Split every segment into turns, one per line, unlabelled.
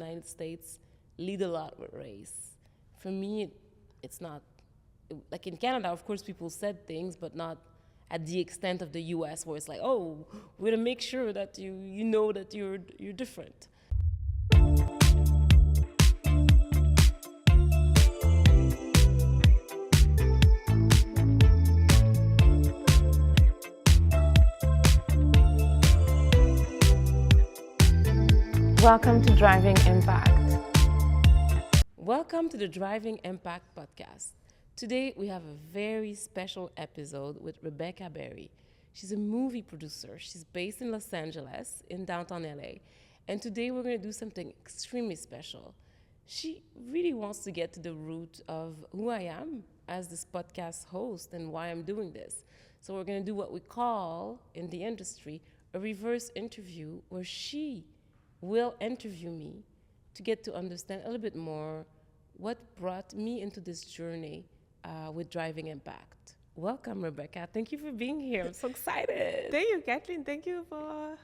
United States lead a lot with race. For me, it's not. Like in Canada, of course, people said things, but not at the extent of the U.S., where it's like, oh, we're gonna make sure that you know that you're different.
Welcome to Driving Impact.
Welcome to the Driving Impact podcast. Today we have a very special episode with Rebecca Berry. She's a movie producer. She's based in Los Angeles, in downtown LA. And today we're going to do something extremely special. She really wants to get to the root of who I am as this podcast host and why I'm doing this. So we're going to do what we call in the industry a reverse interview, where she will interview me to get to understand a little bit more what brought me into this journey with Driving Impact. Welcome, Rebecca. Thank you for being here. I'm so excited.
Thank you, Kathleen. Thank you for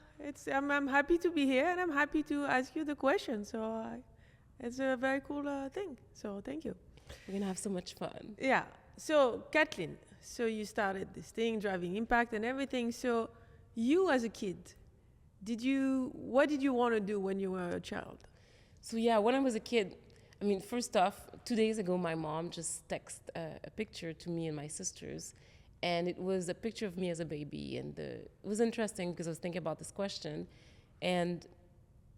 I'm happy to be here, and I'm happy to ask you the question. So it's a very cool thing. So thank you.
We're gonna have so much fun.
Yeah. So Kathleen, so you started this thing, Driving Impact, and everything. So you, as a kid, what did you want to do when you were a child?
So yeah, when I was a kid, I mean, first off, 2 days ago, my mom just texted a picture to me and my sisters, and it was a picture of me as a baby. And it was interesting because I was thinking about this question, and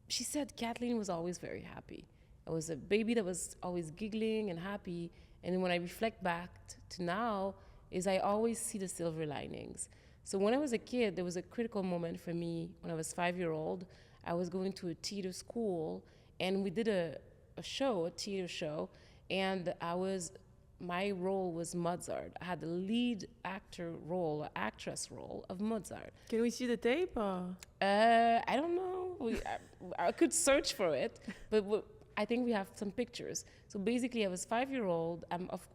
she said Kathleen was always very happy. I was a baby that was always giggling and happy. And when I reflect back to now, is I always see the silver linings. So when I was a kid, there was a critical moment for me when I was 5-year-old. I was going to a theater school, and we did a theater show, and my role was Mozart. I had the lead actress role of Mozart.
Can we see the tape?
I don't know. I could search for it, but I think we have some pictures. So basically, I was 5-year-old.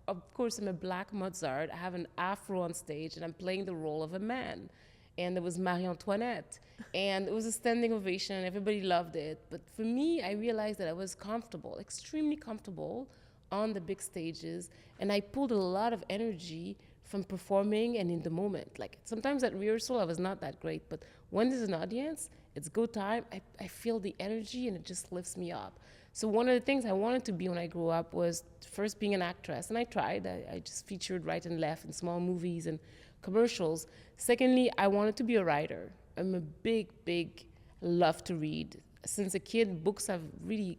Of course, I'm a black Mozart. I have an afro on stage, and I'm playing the role of a man. And there was Marie Antoinette. And it was a standing ovation. Everybody loved it. But for me, I realized that I was comfortable, extremely comfortable on the big stages. And I pulled a lot of energy from performing and in the moment. Like sometimes at rehearsal, I was not that great. But when there's an audience, it's go time. I feel the energy, and it just lifts me up. So one of the things I wanted to be when I grew up was first being an actress, and I tried. I just featured right and left in small movies and commercials. Secondly, I wanted to be a writer. I'm a big love to read. Since a kid, books have really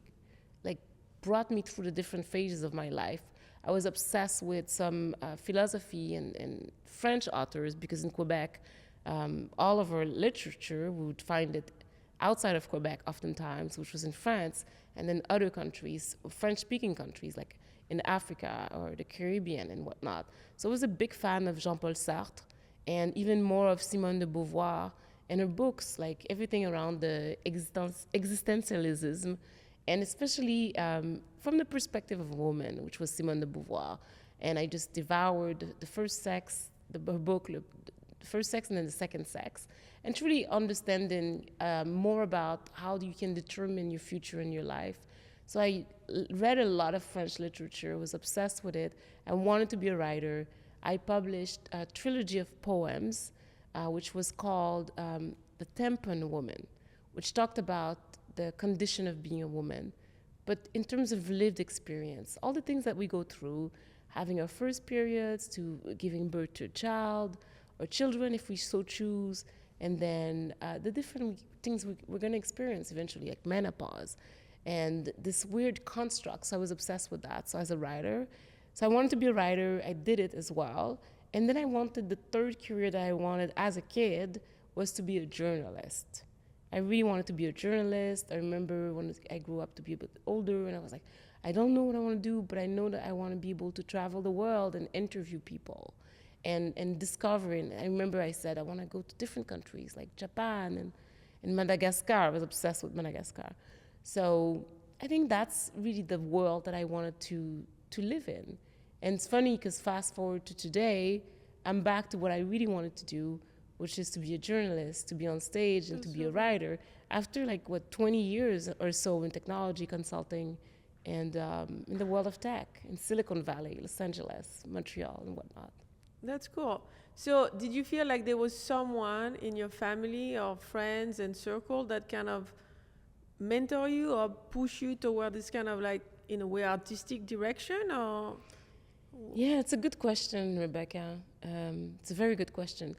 brought me through the different phases of my life. I was obsessed with some philosophy and French authors, because in Quebec, all of our literature, we would find it outside of Quebec oftentimes, which was in France, and then other countries, French-speaking countries, like in Africa or the Caribbean and whatnot. So I was a big fan of Jean-Paul Sartre, and even more of Simone de Beauvoir, and her books, like everything around the existentialism, and especially from the perspective of a woman, which was Simone de Beauvoir. And I just devoured The First Sex, her book, The First Sex and then The Second Sex, and truly understanding more about how you can determine your future in your life. So I read a lot of French literature, was obsessed with it. I wanted to be a writer. I published a trilogy of poems, which was called The Tampon Woman, which talked about the condition of being a woman, but in terms of lived experience, all the things that we go through, having our first periods to giving birth to a child, or children if we so choose, and then the different things we're going to experience eventually, like menopause, and this weird construct. So I was obsessed with that. So as a writer, so I wanted to be a writer. I did it as well. And then I wanted, the third career that I wanted as a kid was to be a journalist. I really wanted to be a journalist. I remember when I grew up to be a bit older, and I was like, I don't know what I want to do, but I know that I want to be able to travel the world and interview people and discovering. I remember I said I want to go to different countries like Japan and Madagascar. I was obsessed with Madagascar. So I think that's really the world that I wanted to live in. And it's funny because fast forward to today, I'm back to what I really wanted to do, which is to be a journalist, to be on stage and to be a writer. after like, 20 years or so in technology consulting and in the world of tech in Silicon Valley, Los Angeles, Montreal, and whatnot.
That's cool. So did you feel like there was someone in your family or friends and circle that kind of mentor you or push you toward this kind of like, in a way, artistic direction? Or
Yeah, it's a good question, Rebecca. It's a very good question.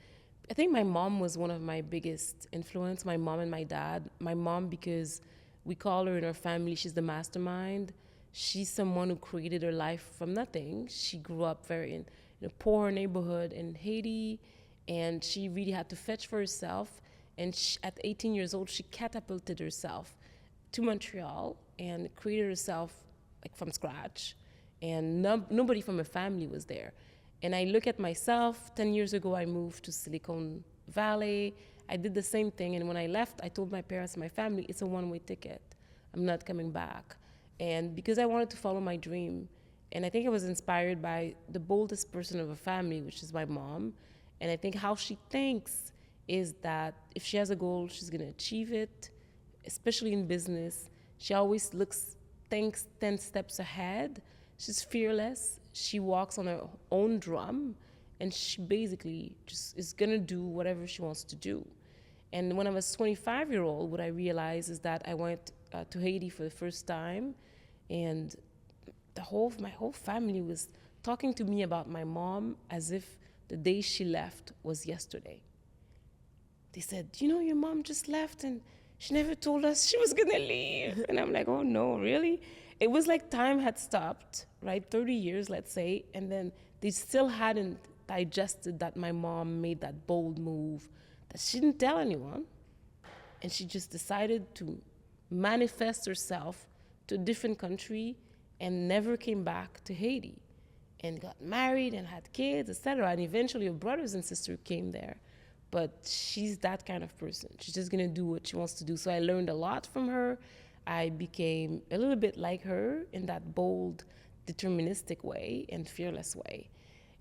I think my mom was one of my biggest influence, my mom and my dad. My mom, because we call her in our family, she's the mastermind. She's someone who created her life from nothing. She grew up in a poor neighborhood in Haiti, and she really had to fetch for herself. And at 18 years old, she catapulted herself to Montreal and created herself like from scratch. And nobody from her family was there. And I look at myself, 10 years ago, I moved to Silicon Valley. I did the same thing. And when I left, I told my parents and my family, it's a one-way ticket. I'm not coming back. And because I wanted to follow my dream. And I think I was inspired by the boldest person of a family, which is my mom. And I think how she thinks is that if she has a goal, she's going to achieve it, especially in business. She always thinks 10 steps ahead. She's fearless. She walks on her own drum, and she basically just is gonna do whatever she wants to do. And when I was 25-year-old, what I realized is that I went to Haiti for the first time, and my whole family was talking to me about my mom as if the day she left was yesterday. They said, your mom just left, and she never told us she was gonna leave. And I'm like, oh no, really? It was like time had stopped, right? 30 years, let's say, and then they still hadn't digested that my mom made that bold move that she didn't tell anyone. And she just decided to manifest herself to a different country and never came back to Haiti and got married and had kids, etc. And eventually her brothers and sisters came there. But she's that kind of person. She's just gonna do what she wants to do. So I learned a lot from her. I became a little bit like her in that bold, deterministic way and fearless way.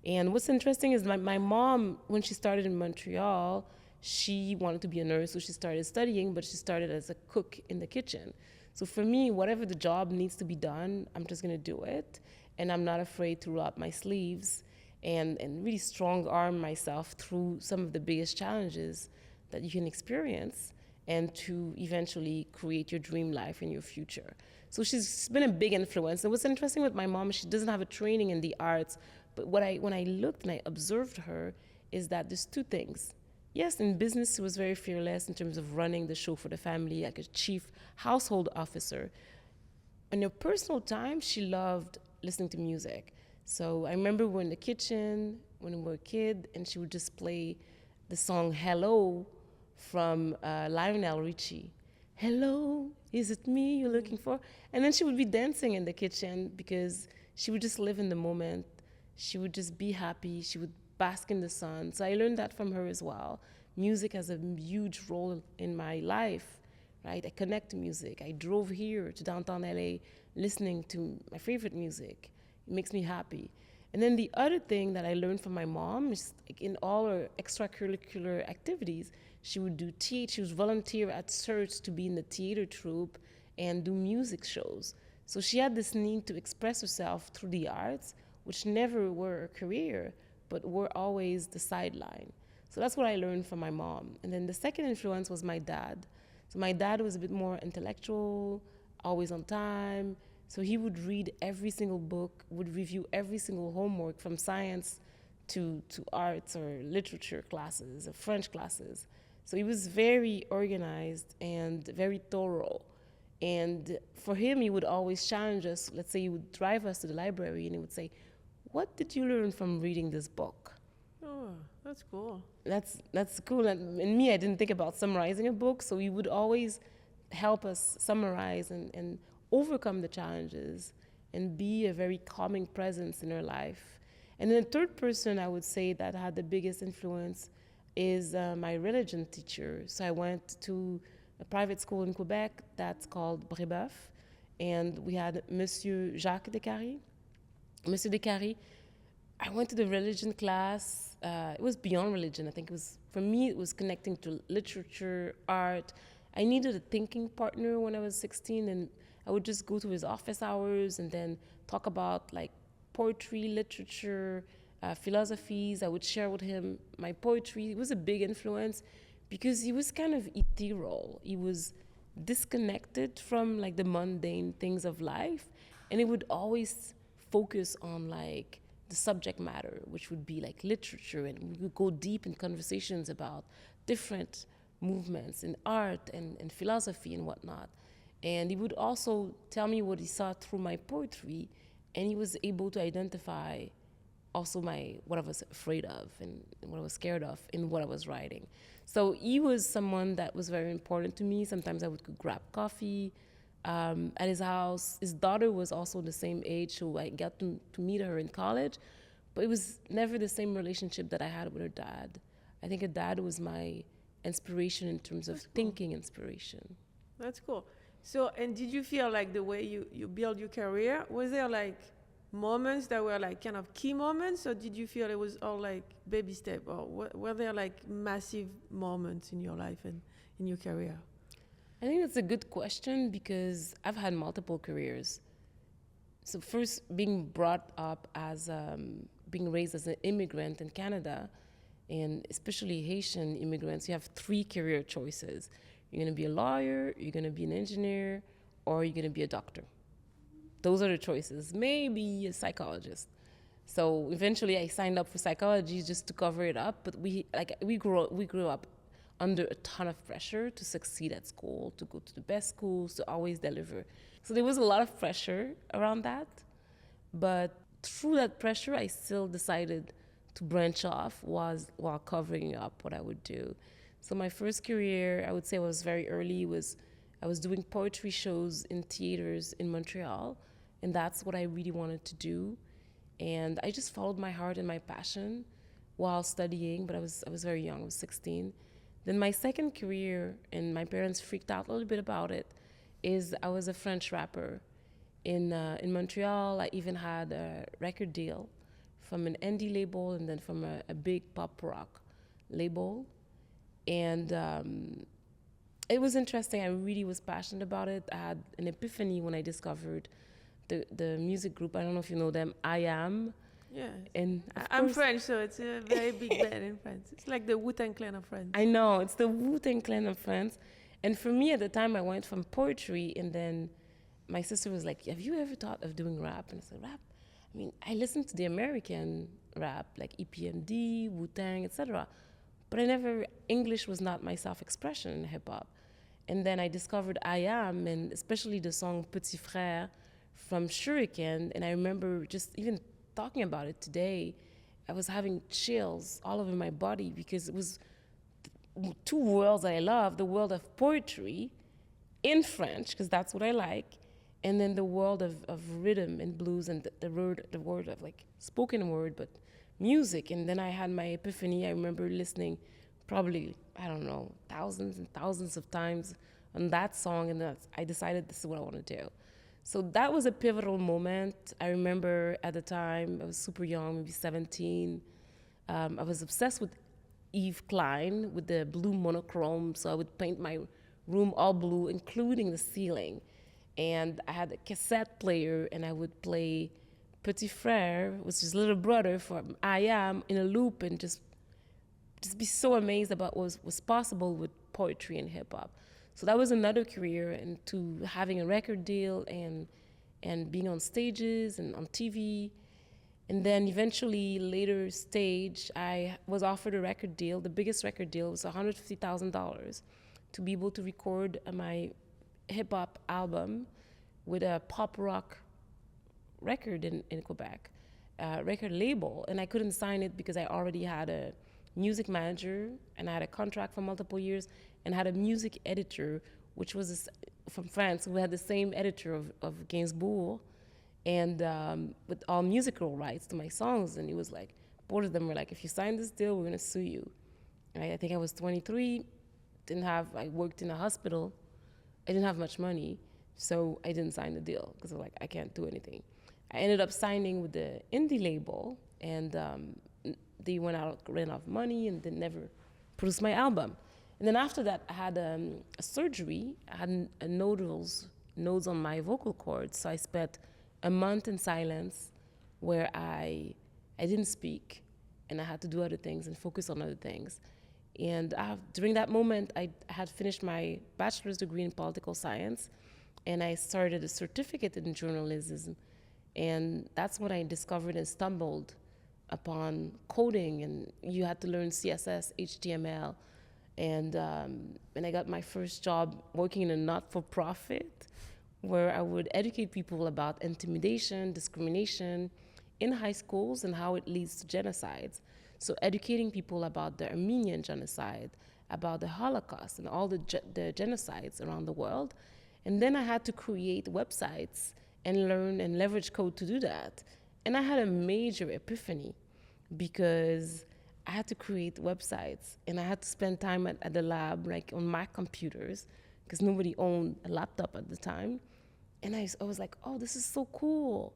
And what's interesting is my mom, when she started in Montreal, she wanted to be a nurse, so she started studying, but she started as a cook in the kitchen. So for me, whatever the job needs to be done, I'm just gonna do it. And I'm not afraid to roll up my sleeves and really strong arm myself through some of the biggest challenges that you can experience, and to eventually create your dream life in your future. So she's been a big influence. And what's interesting with my mom, she doesn't have a training in the arts, but when I looked and I observed her, is that there's two things. Yes, in business, she was very fearless in terms of running the show for the family, like a chief household officer. In her personal time, she loved listening to music. So I remember we were in the kitchen when we were a kid, and she would just play the song Hello from Lionel Richie. Hello, is it me you're looking for? And then she would be dancing in the kitchen because she would just live in the moment. She would just be happy. She would bask in the sun. So I learned that from her as well. Music has a huge role in my life, right? I connect to music. I drove here to downtown LA listening to my favorite music. It makes me happy. And then the other thing that I learned from my mom is, like, in all her extracurricular activities, she would do theater. She would volunteer at church to be in the theater troupe and do music shows. So she had this need to express herself through the arts, which never were a career, but were always the sideline. So that's what I learned from my mom. And then the second influence was my dad. So my dad was a bit more intellectual, always on time. So he would read every single book, would review every single homework, from science to arts or literature classes or French classes. So he was very organized and very thorough. And for him, he would always challenge us. Let's say he would drive us to the library and he would say, "What did you learn from reading this book?"
Oh, that's cool.
That's cool. And in me, I didn't think about summarizing a book, so he would always help us summarize and overcome the challenges and be a very calming presence in our life. And then the third person I would say that had the biggest influence is my religion teacher. So I went to a private school in Quebec that's called Brébeuf, and we had Monsieur Jacques Descaries. Monsieur Descaries, I went to the religion class. It was beyond religion. I think it was, for me, it was connecting to literature, art. I needed a thinking partner when I was 16, and I would just go to his office hours and then talk about like poetry, literature, philosophies. I would share with him my poetry. It was a big influence because he was kind of ethereal. He was disconnected from like the mundane things of life, and he would always focus on like the subject matter, which would be like literature, and we would go deep in conversations about different movements in art and philosophy and whatnot. And he would also tell me what he saw through my poetry, and he was able to identify also what I was afraid of and what I was scared of in what I was writing. So he was someone that was very important to me. Sometimes I would go grab coffee at his house. His daughter was also the same age, so I got to meet her in college, but it was never the same relationship that I had with her dad. I think her dad was my inspiration in terms of thinking inspiration.
That's cool. So, and did you feel like the way you build your career, was there like moments that were like kind of key moments, or did you feel it was all like baby step, or were there like massive moments in your life and in your career?
I think that's a good question because I've had multiple careers. So first, being brought up as, being raised as an immigrant in Canada, and especially Haitian immigrants, you have 3 career choices. You're gonna be a lawyer, you're gonna be an engineer, or you're gonna be a doctor. Those are the choices. Maybe a psychologist. So eventually I signed up for psychology just to cover it up, but we grew up under a ton of pressure to succeed at school, to go to the best schools, to always deliver. So there was a lot of pressure around that, but through that pressure, I still decided to branch off while covering up what I would do. So my first career, I would say was very early, I was doing poetry shows in theaters in Montreal, and that's what I really wanted to do. And I just followed my heart and my passion while studying, but I was very young, I was 16. Then my second career, and my parents freaked out a little bit about it, is I was a French rapper. In Montreal, I even had a record deal from an indie label and then from a big pop rock label. And it was interesting. I really was passionate about it. I had an epiphany when I discovered the music group. I don't know if you know them, I Am.
Yeah.
And
I'm French, so it's a very big band in France. It's like the Wu-Tang Clan of France.
I know, it's the Wu-Tang Clan of France. And for me at the time, I went from poetry, and then my sister was like, have you ever thought of doing rap? And I said, rap? I mean, I listened to the American rap, like EPMD, Wu-Tang, etc. But English was not my self-expression in hip-hop. And then I discovered I Am, and especially the song Petit Frère from Shuriken. And I remember just even talking about it today, I was having chills all over my body because it was 2 worlds that I love, the world of poetry in French, because that's what I like, and then the world of rhythm and blues and the word of like spoken word, but music. And then I had my epiphany. I remember listening probably, I don't know, thousands and thousands of times on that song, and I decided this is what I want to do. So that was a pivotal moment. I remember at the time, I was super young, maybe 17. I was obsessed with Yves Klein, with the blue monochrome. So I would paint my room all blue, including the ceiling. And I had a cassette player, and I would play Petit Frère, which is little brother from I Am, in a loop, and just be so amazed about what was possible with poetry and hip hop. So that was another career, and to having a record deal and being on stages and on TV. And then eventually, later stage, I was offered a record deal. The biggest record deal was $150,000 to be able to record my hip hop album with a pop rock record in Quebec, record label. And I couldn't sign it because I already had a music manager, and I had a contract for multiple years, and had a music editor, which was from France, who had the same editor of Gainsbourg, and with all musical rights to my songs. And it was like, both of them were like, if you sign this deal, we're gonna sue you. Right? I think I was 23, I worked in a hospital, I didn't have much money, so I didn't sign the deal, because I was like, I can't do anything. I ended up signing with the indie label, and they ran out of money, and they never produced my album. And then after that, I had a surgery. I had nodes on my vocal cords. So I spent a month in silence where I didn't speak, and I had to do other things and focus on other things. And during that moment, I had finished my bachelor's degree in political science, and I started a certificate in journalism. And that's when I discovered and stumbled upon coding, and you had to learn CSS, HTML, and I got my first job working in a not-for-profit where I would educate people about intimidation, discrimination in high schools and how it leads to genocides. So educating people about the Armenian genocide, about the Holocaust and all the genocides around the world. And then I had to create websites and learn and leverage code to do that. And I had a major epiphany because I had to create websites and I had to spend time at the lab, like on Mac computers, because nobody owned a laptop at the time. And I was like, oh, this is so cool,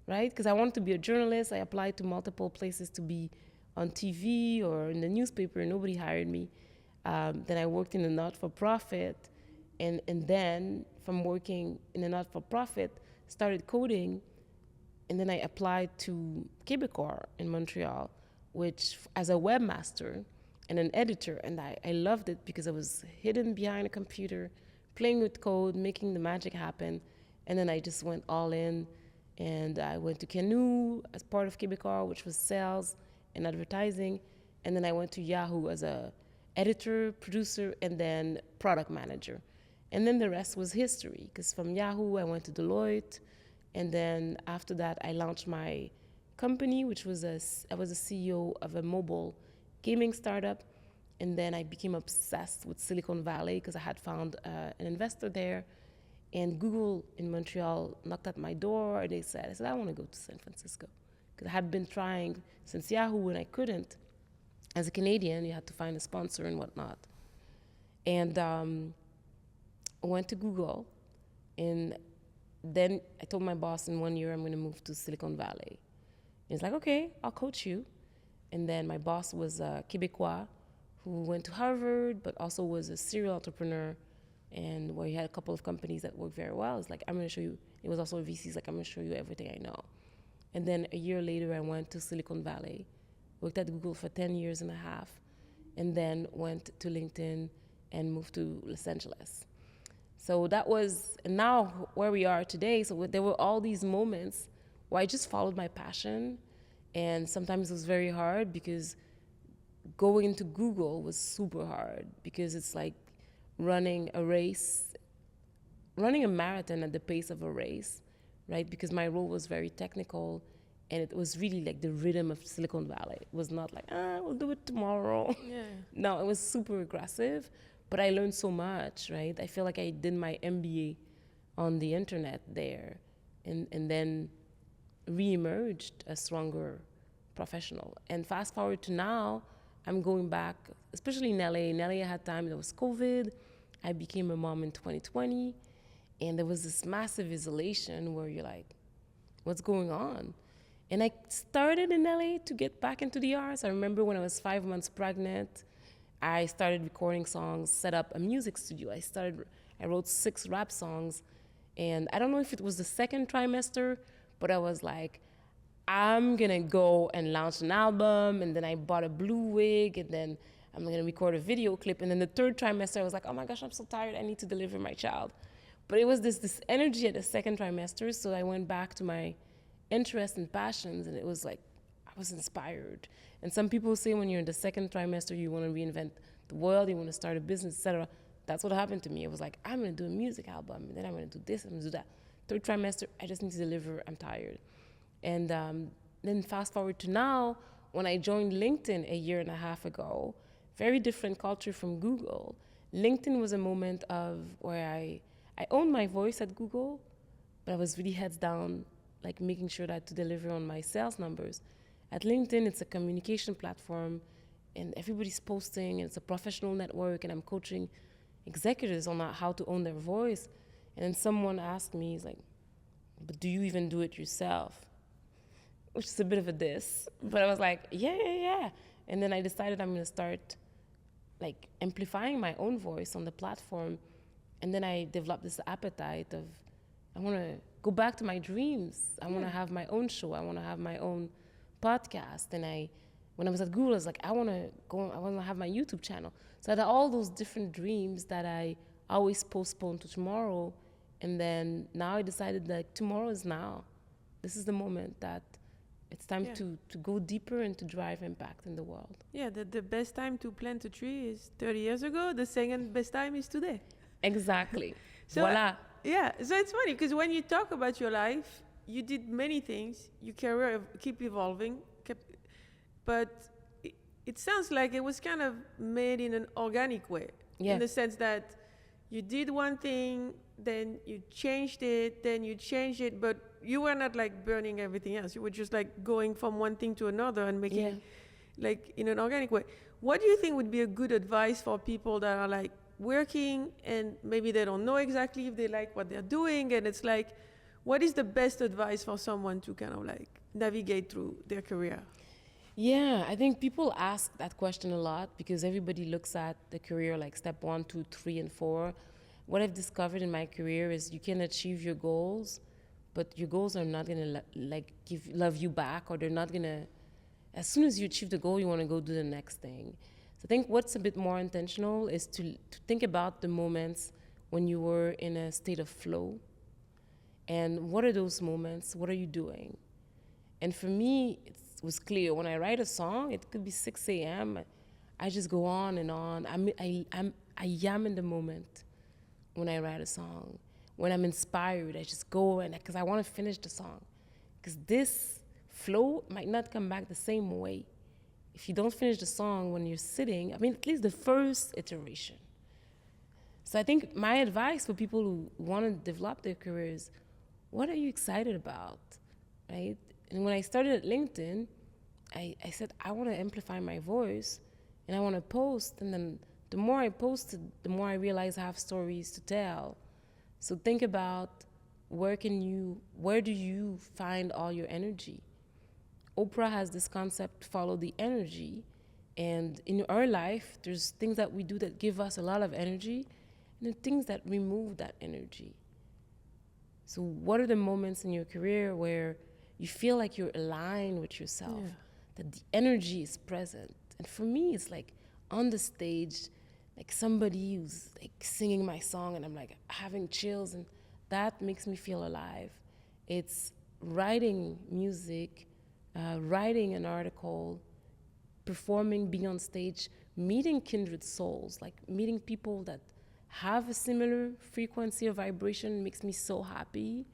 right? Because I wanted to be a journalist. I applied to multiple places to be on TV or in the newspaper, and nobody hired me. Then I worked in a not-for-profit, and then from working in a not-for-profit, started coding, and then I applied to KjP&x in Montreal, which as a webmaster and an editor, and I loved it because I was hidden behind a computer, playing with code, making the magic happen, and then I just went all in, and I went to Canoe as part of KjP&x, which was sales and advertising, and then I went to Yahoo as a editor, producer, and then product manager. And then the rest was history, because from Yahoo I went to Deloitte, and then after that I launched my company, which was I was a CEO of a mobile gaming startup, and then I became obsessed with Silicon Valley because I had found an investor there, and Google in Montreal knocked at my door, and I said, I want to go to San Francisco. Because I had been trying since Yahoo and I couldn't. As a Canadian, you had to find a sponsor and whatnot. And I went to Google, and then I told my boss in 1 year I'm going to move to Silicon Valley. And he's like, okay, I'll coach you. And then my boss was a Québécois who went to Harvard, but also was a serial entrepreneur, and where he had a couple of companies that worked very well. It's like, I'm going to show you. It was also a VC. He's like, I'm going to show you everything I know. And then a year later, I went to Silicon Valley, worked at Google for 10 years and a half, and then went to LinkedIn and moved to Los Angeles. So that was, and now where we are today, so there were all these moments where I just followed my passion, and sometimes it was very hard because going into Google was super hard because it's like running a marathon at the pace of a race, right? Because my role was very technical, and it was really like the rhythm of Silicon Valley. It was not like, we'll do it tomorrow. Yeah. No, it was super aggressive, but I learned so much, right? I feel like I did my MBA on the internet there, and then re-emerged a stronger professional. And fast forward to now, I'm going back, especially in LA. In LA, I had time, there was COVID. I became a mom in 2020, and there was this massive isolation where you're like, what's going on? And I started in LA to get back into the arts. I remember when I was 5 months pregnant, I started recording songs, set up a music studio. I wrote 6 rap songs, and I don't know if it was the second trimester, but I was like, I'm gonna go and launch an album, and then I bought a blue wig, and then I'm gonna record a video clip, and then the third trimester, I was like, oh my gosh, I'm so tired, I need to deliver my child. But it was this energy at the second trimester, so I went back to my interests and passions, and it was like, I was inspired. And some people say when you're in the second trimester, you wanna reinvent the world, you wanna start a business, etc. That's what happened to me. It was like, I'm gonna do a music album, and then I'm gonna do this, I'm gonna do that. Third trimester, I just need to deliver, I'm tired. And then fast forward to now, when I joined LinkedIn a year and a half ago, very different culture from Google. LinkedIn was a moment of where I owned my voice at Google, but I was really heads down, like making sure that I had to deliver on my sales numbers. At LinkedIn, it's a communication platform, and everybody's posting, and it's a professional network, and I'm coaching executives on how to own their voice. And then someone asked me, he's like, but do you even do it yourself? Which is a bit of a diss, but I was like, yeah. And then I decided I'm gonna start like amplifying my own voice on the platform. And then I developed this appetite of, I want to go back to my dreams. I want to have my own show. I want to have my own podcast. And when I was at Google, I was like, I want to have my YouTube channel. So I had all those different dreams that I always postponed to tomorrow. And then now I decided that tomorrow is now. This is the moment that it's time to go deeper and to drive impact in the world.
Yeah, the best time to plant a tree is 30 years ago. The second best time is today.
Exactly.
So,
Voila.
So it's funny because when you talk about your life, you did many things. Your career keep evolving, but it sounds like it was kind of made in an organic way.
Yeah.
In the sense that you did one thing, then you changed it, then you changed it, but you were not like burning everything else. You were just like going from one thing to another and making it like in an organic way. What do you think would be a good advice for people that are like working and maybe they don't know exactly if they like what they're doing, and it's like, what is the best advice for someone to kind of like navigate through their career?
Yeah, I think people ask that question a lot because everybody looks at the career like step 1, 2, 3, and 4. What I've discovered in my career is you can achieve your goals, but your goals are not gonna love you back, or they're not gonna. As soon as you achieve the goal, you want to go do the next thing. So I think what's a bit more intentional is to think about the moments when you were in a state of flow, and what are those moments? What are you doing? And for me, it was clear when I write a song. It could be 6 a.m. I just go on and on. I am in the moment when I write a song. When I'm inspired, I just go because I want to finish the song. Because this flow might not come back the same way if you don't finish the song when you're sitting. I mean, at least the first iteration. So I think my advice for people who want to develop their careers, what are you excited about, right? And when I started at LinkedIn, I said, I want to amplify my voice and I want to post. And then the more I posted, the more I realized I have stories to tell. So think about where do you find all your energy? Oprah has this concept, follow the energy. And in our life, there's things that we do that give us a lot of energy, and then things that remove that energy. So what are the moments in your career where you feel like you're aligned with yourself, that the energy is present? And for me, it's like on the stage, like somebody who's like singing my song and I'm like having chills, and that makes me feel alive. It's writing music, writing an article, performing, being on stage, meeting kindred souls, like meeting people that have a similar frequency or vibration makes me so happy.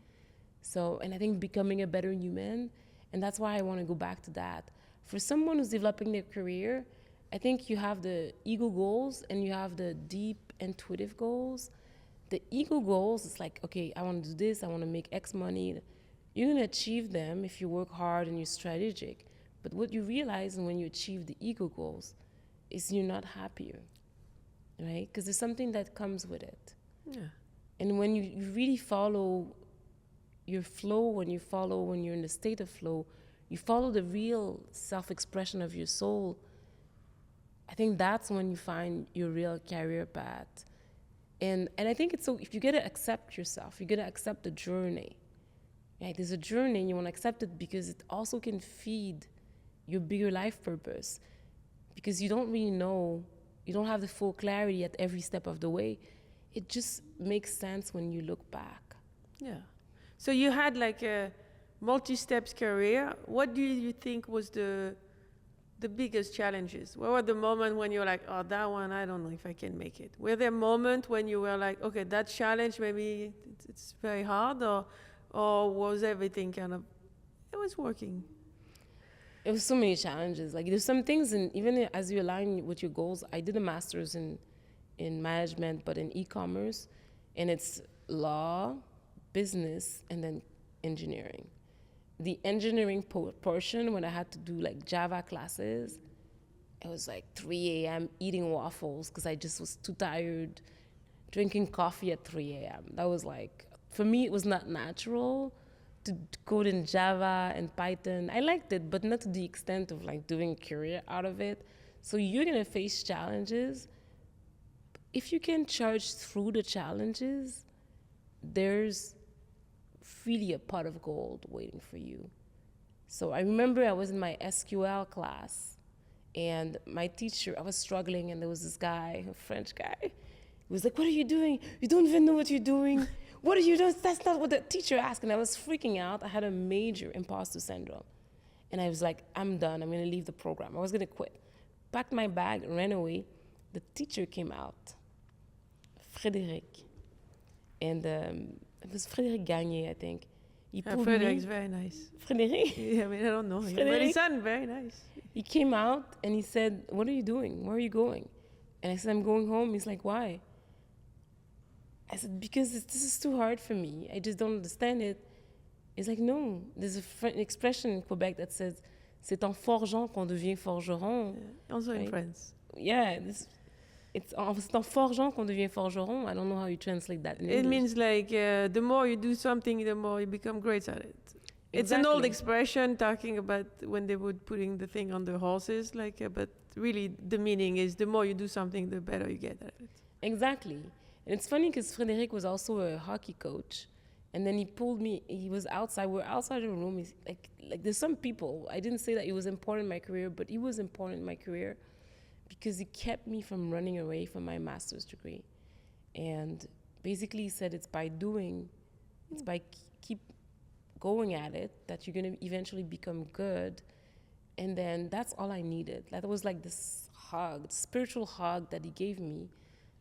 So, and I think becoming a better human, and that's why I want to go back to that. For someone who's developing their career, I think you have the ego goals and you have the deep intuitive goals. The ego goals, it's like, okay, I want to do this, I want to make X money. You're going to achieve them if you work hard and you're strategic. But what you realize when you achieve the ego goals is you're not happier, right? Because there's something that comes with it.
Yeah.
And when you really follow your flow, when you're in the state of flow, you follow the real self-expression of your soul, I think that's when you find your real career path. And I think it's so, if you get to accept yourself, you get to accept the journey. Right? There's a journey and you want to accept it because it also can feed your bigger life purpose. Because you don't really know, you don't have the full clarity at every step of the way. It just makes sense when you look back.
Yeah. So you had like a multi-steps career. What do you think was the biggest challenges? What were the moments when you were like, oh, that one, I don't know if I can make it? Were there moments when you were like, okay, that challenge, maybe it's very hard, or was everything kind of, it was working?
It was so many challenges. Like there's some things, and even as you align with your goals, I did a master's in management, but in e-commerce, and it's law, business, and then engineering. The engineering portion, when I had to do like Java classes, it was like 3 a.m. eating waffles because I just was too tired, drinking coffee at 3 a.m. That was like, for me, it was not natural to code in Java and Python. I liked it, but not to the extent of like doing a career out of it. So you're gonna face challenges, if you can charge through the challenges, there's really a pot of gold waiting for you. So I remember I was in my SQL class, and my teacher, I was struggling, and there was this guy, a French guy. He was like, "What are you doing? You don't even know what you're doing. What are you doing? That's not what the teacher asked." And I was freaking out. I had a major imposter syndrome. And I was like, "I'm done. I'm going to leave the program." I was going to quit. Packed my bag, ran away. The teacher came out, Frédéric. And it was Frédéric Gagné, I think.
Frédéric's very nice.
Frédéric?
Yeah, I mean, I don't know him, but he sounded very nice.
He came out and he said, "What are you doing? Where are you going?" And I said, "I'm going home." He's like, "Why?" I said, "Because this is too hard for me. I just don't understand it." He's like, "No, there's an expression in Quebec that says, c'est en forgeant qu'on devient forgeron."
Yeah. Also in
right?
France.
Yeah, c'est en forgeant qu'on devient forgeron. I don't know how you translate that in English.
It means like the more you do something, the more you become great at it. It's an old expression talking about when they were putting the thing on the horses, like, but really the meaning is the more you do something, the better you get at it.
Exactly. And it's funny because Frédéric was also a hockey coach. And then he pulled me, he was outside, we're outside the room. He's like there's some people, I didn't say that he was important in my career, but he was important in my career because he kept me from running away from my master's degree. And basically he said it's by doing, it's by keep going at it that you're going to eventually become good. And then that's all I needed. That was like this hug, spiritual hug that he gave me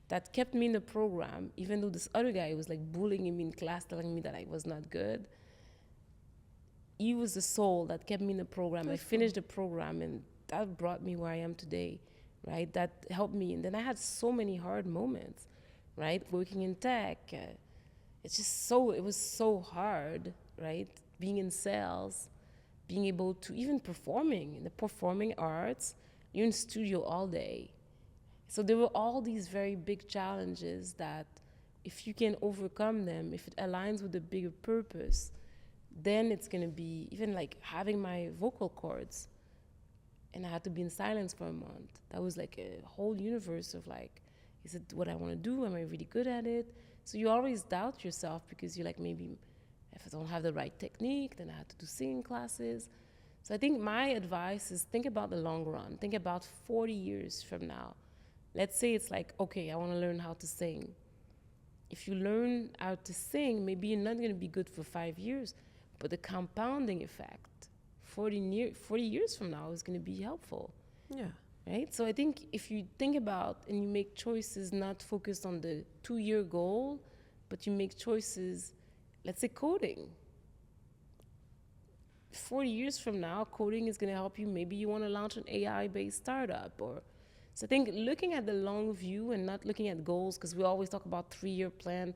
that kept me in the program, even though this other guy was like bullying me in class, telling me that I was not good. He was the soul that kept me in the program. I finished the program, and that brought me where I am today, right? That helped me. And then I had so many hard moments, right? Working in tech, it was so hard, right? Being in sales, being able to, even performing, in the performing arts, you're in studio all day. So there were all these very big challenges that if you can overcome them, if it aligns with a bigger purpose, then it's going to be, even like having my vocal cords, and I had to be in silence for a month. That was like a whole universe of like, is it what I want to do? Am I really good at it? So you always doubt yourself because you're like, maybe if I don't have the right technique, then I have to do singing classes. So I think my advice is think about the long run. Think about 40 years from now. Let's say it's like, okay, I want to learn how to sing. If you learn how to sing, maybe you're not going to be good for 5 years, but the compounding effect, 40 years from now is going to be helpful.
Yeah.
Right? So I think if you think about and you make choices not focused on the 2-year goal, but you make choices, let's say coding. 40 years from now, coding is going to help you. Maybe you want to launch an AI-based startup. So I think looking at the long view and not looking at goals, because we always talk about 3-year plan,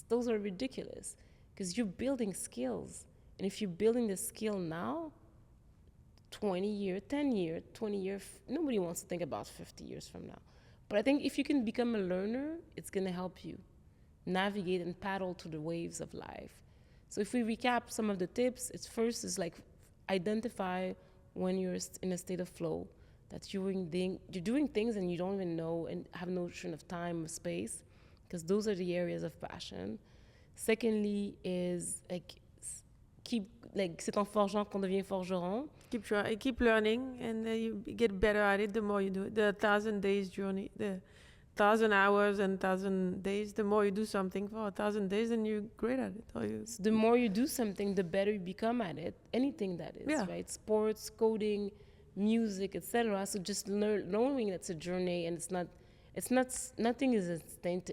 those are ridiculous because you're building skills. And if you're building the skill now, 20 year, 10 year, 20 year, nobody wants to think about 50 years from now. But I think if you can become a learner, it's going to help you navigate and paddle through the waves of life. So if we recap some of the tips, first is like identify when you're in a state of flow, that you're doing things and you don't even know and have no notion of time or space, because those are the areas of passion. Secondly is c'est en forgeant qu'on devient forgeron.
Keep learning, and you get better at it the more you do it. The 1,000 days journey, the 1,000 hours and 1,000 days, the more you do something for 1,000 days, then you're great at it.
So the more you do something, the better you become at it, anything that is, right? Sports, coding, music, etc. So just knowing that's a journey, and nothing is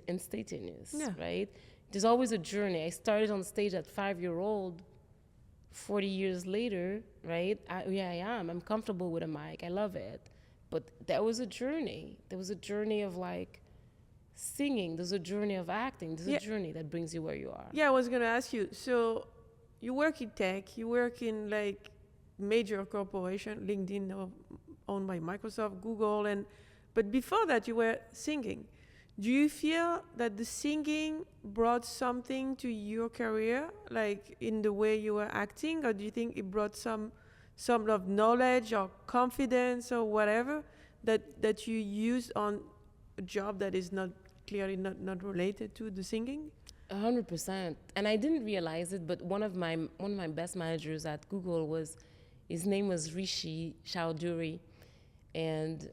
instantaneous, right? There's always a journey. I started on stage at 5-year-old. 40 years later, right? I am. I'm comfortable with a mic. I love it. But that was a journey. There was a journey of like singing. There's a journey of acting. There's a journey that brings you where you are.
Yeah, I was going to ask you. So you work in tech. You work in like major corporation, LinkedIn, owned by Microsoft, Google, but before that you were singing. Do you feel that the singing brought something to your career, like in the way you were acting, or do you think it brought some of knowledge or confidence or whatever that you use on a job that is not clearly not related to the singing?
100%. And I didn't realize it, but one of my best managers at Google was, his name was Rishi Chowdhury, and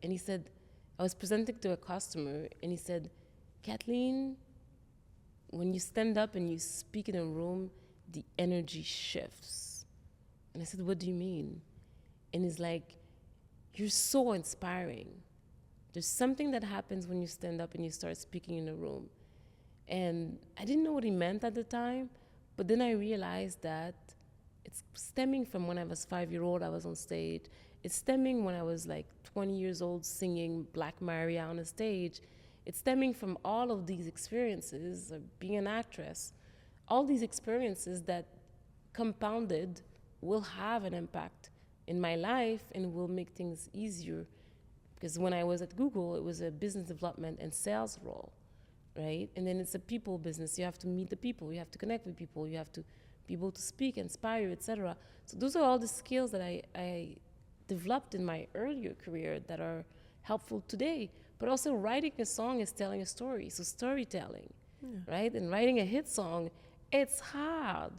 he said, I was presenting to a customer, and he said, Kathleen, when you stand up and you speak in a room, the energy shifts. And I said, what do you mean? And he's like, you're so inspiring. There's something that happens when you stand up and you start speaking in a room. And I didn't know what he meant at the time, but then I realized that it's stemming from when I was 5-year-old, I was on stage. It's stemming when I was like 20 years old singing Black Maria on a stage. It's stemming from all of these experiences of being an actress. All these experiences that compounded will have an impact in my life and will make things easier. Because when I was at Google, it was a business development and sales role, right? And then it's a people business. You have to meet the people. You have to connect with people. You have to be able to speak, inspire, etc. So those are all the skills that I developed in my earlier career that are helpful today. But also writing a song is telling a story, so storytelling, right? And writing a hit song, it's hard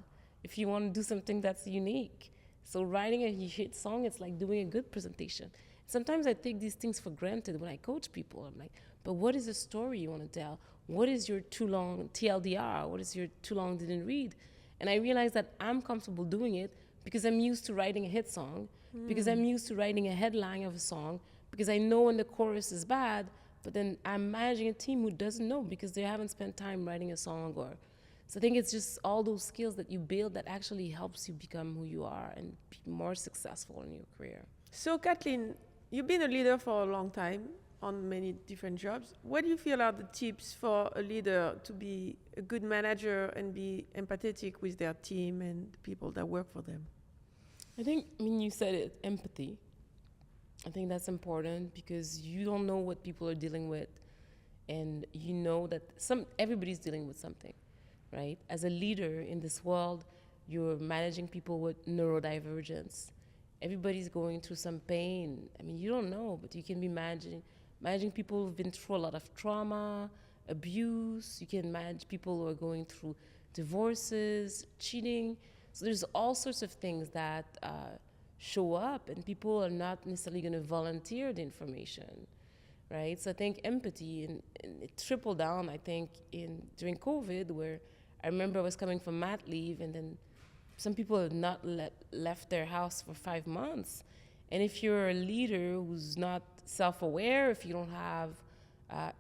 if you want to do something that's unique. So writing a hit song, it's like doing a good presentation. Sometimes I take these things for granted when I coach people. I'm like, but what is the story you want to tell? What is your too long TLDR? What is your too long didn't read? And I realized that I'm comfortable doing it because I'm used to writing a hit song, because I'm used to writing a headline of a song, because I know when the chorus is bad, but then I'm managing a team who doesn't know because they haven't spent time writing a song. So I think it's just all those skills that you build that actually helps you become who you are and be more successful in your career.
So Kathleen, you've been a leader for a long time on many different jobs. What do you feel are the tips for a leader to be a good manager and be empathetic with their team and the people that work for them?
You said it, empathy. I think that's important because you don't know what people are dealing with, and you know that everybody's dealing with something, right? As a leader in this world, you're managing people with neurodivergence. Everybody's going through some pain. You don't know, but you can be managing people who've been through a lot of trauma, abuse. You can manage people who are going through divorces, cheating. So there's all sorts of things that show up, and people are not necessarily going to volunteer the information, right? So I think empathy, and it trickled down, I think, during COVID, where I remember I was coming from mat leave, and then some people have not left their house for 5 months. And if you're a leader who's not self-aware, if you don't have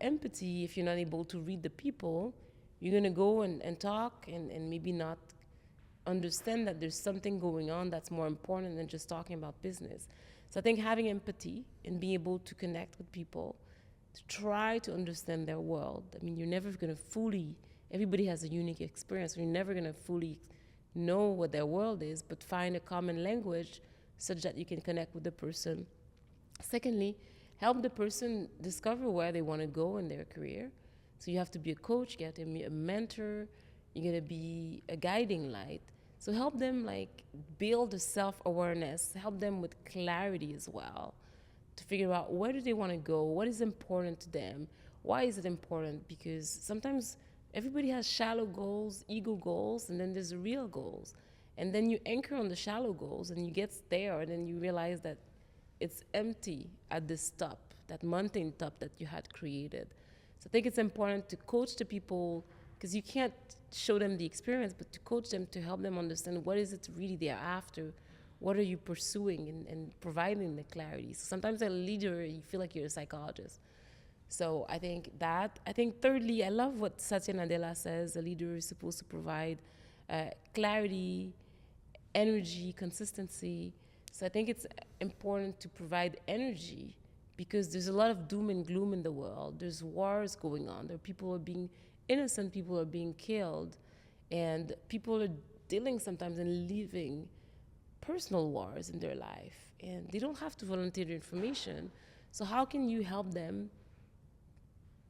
empathy, if you're not able to read the people, you're going to go and talk and maybe not understand that there's something going on that's more important than just talking about business. So I think having empathy and being able to connect with people, to try to understand their world. You're never going to everybody has a unique experience. You're never going to fully know what their world is, but find a common language such that you can connect with the person. Secondly, help the person discover where they want to go in their career. So you have to be a coach, you have to be a mentor, you're going to be a guiding light. So help them build a self-awareness, help them with clarity as well, to figure out where do they want to go, what is important to them, why is it important? Because sometimes everybody has shallow goals, ego goals, and then there's real goals. And then you anchor on the shallow goals and you get there, and then you realize that it's empty at this top, that mountain top that you had created. So I think it's important to coach the people, because you can't show them the experience, but to coach them, to help them understand what is it really they're after, what are you pursuing, and providing the clarity. So sometimes as a leader, you feel like you're a psychologist. So I think that. I think thirdly, I love what Satya Nadella says, a leader is supposed to provide clarity, energy, consistency. So I think it's important to provide energy, because there's a lot of doom and gloom in the world. There's wars going on. Innocent people are being killed, and people are dealing sometimes and living personal wars in their life, and they don't have to volunteer their information. So how can you help them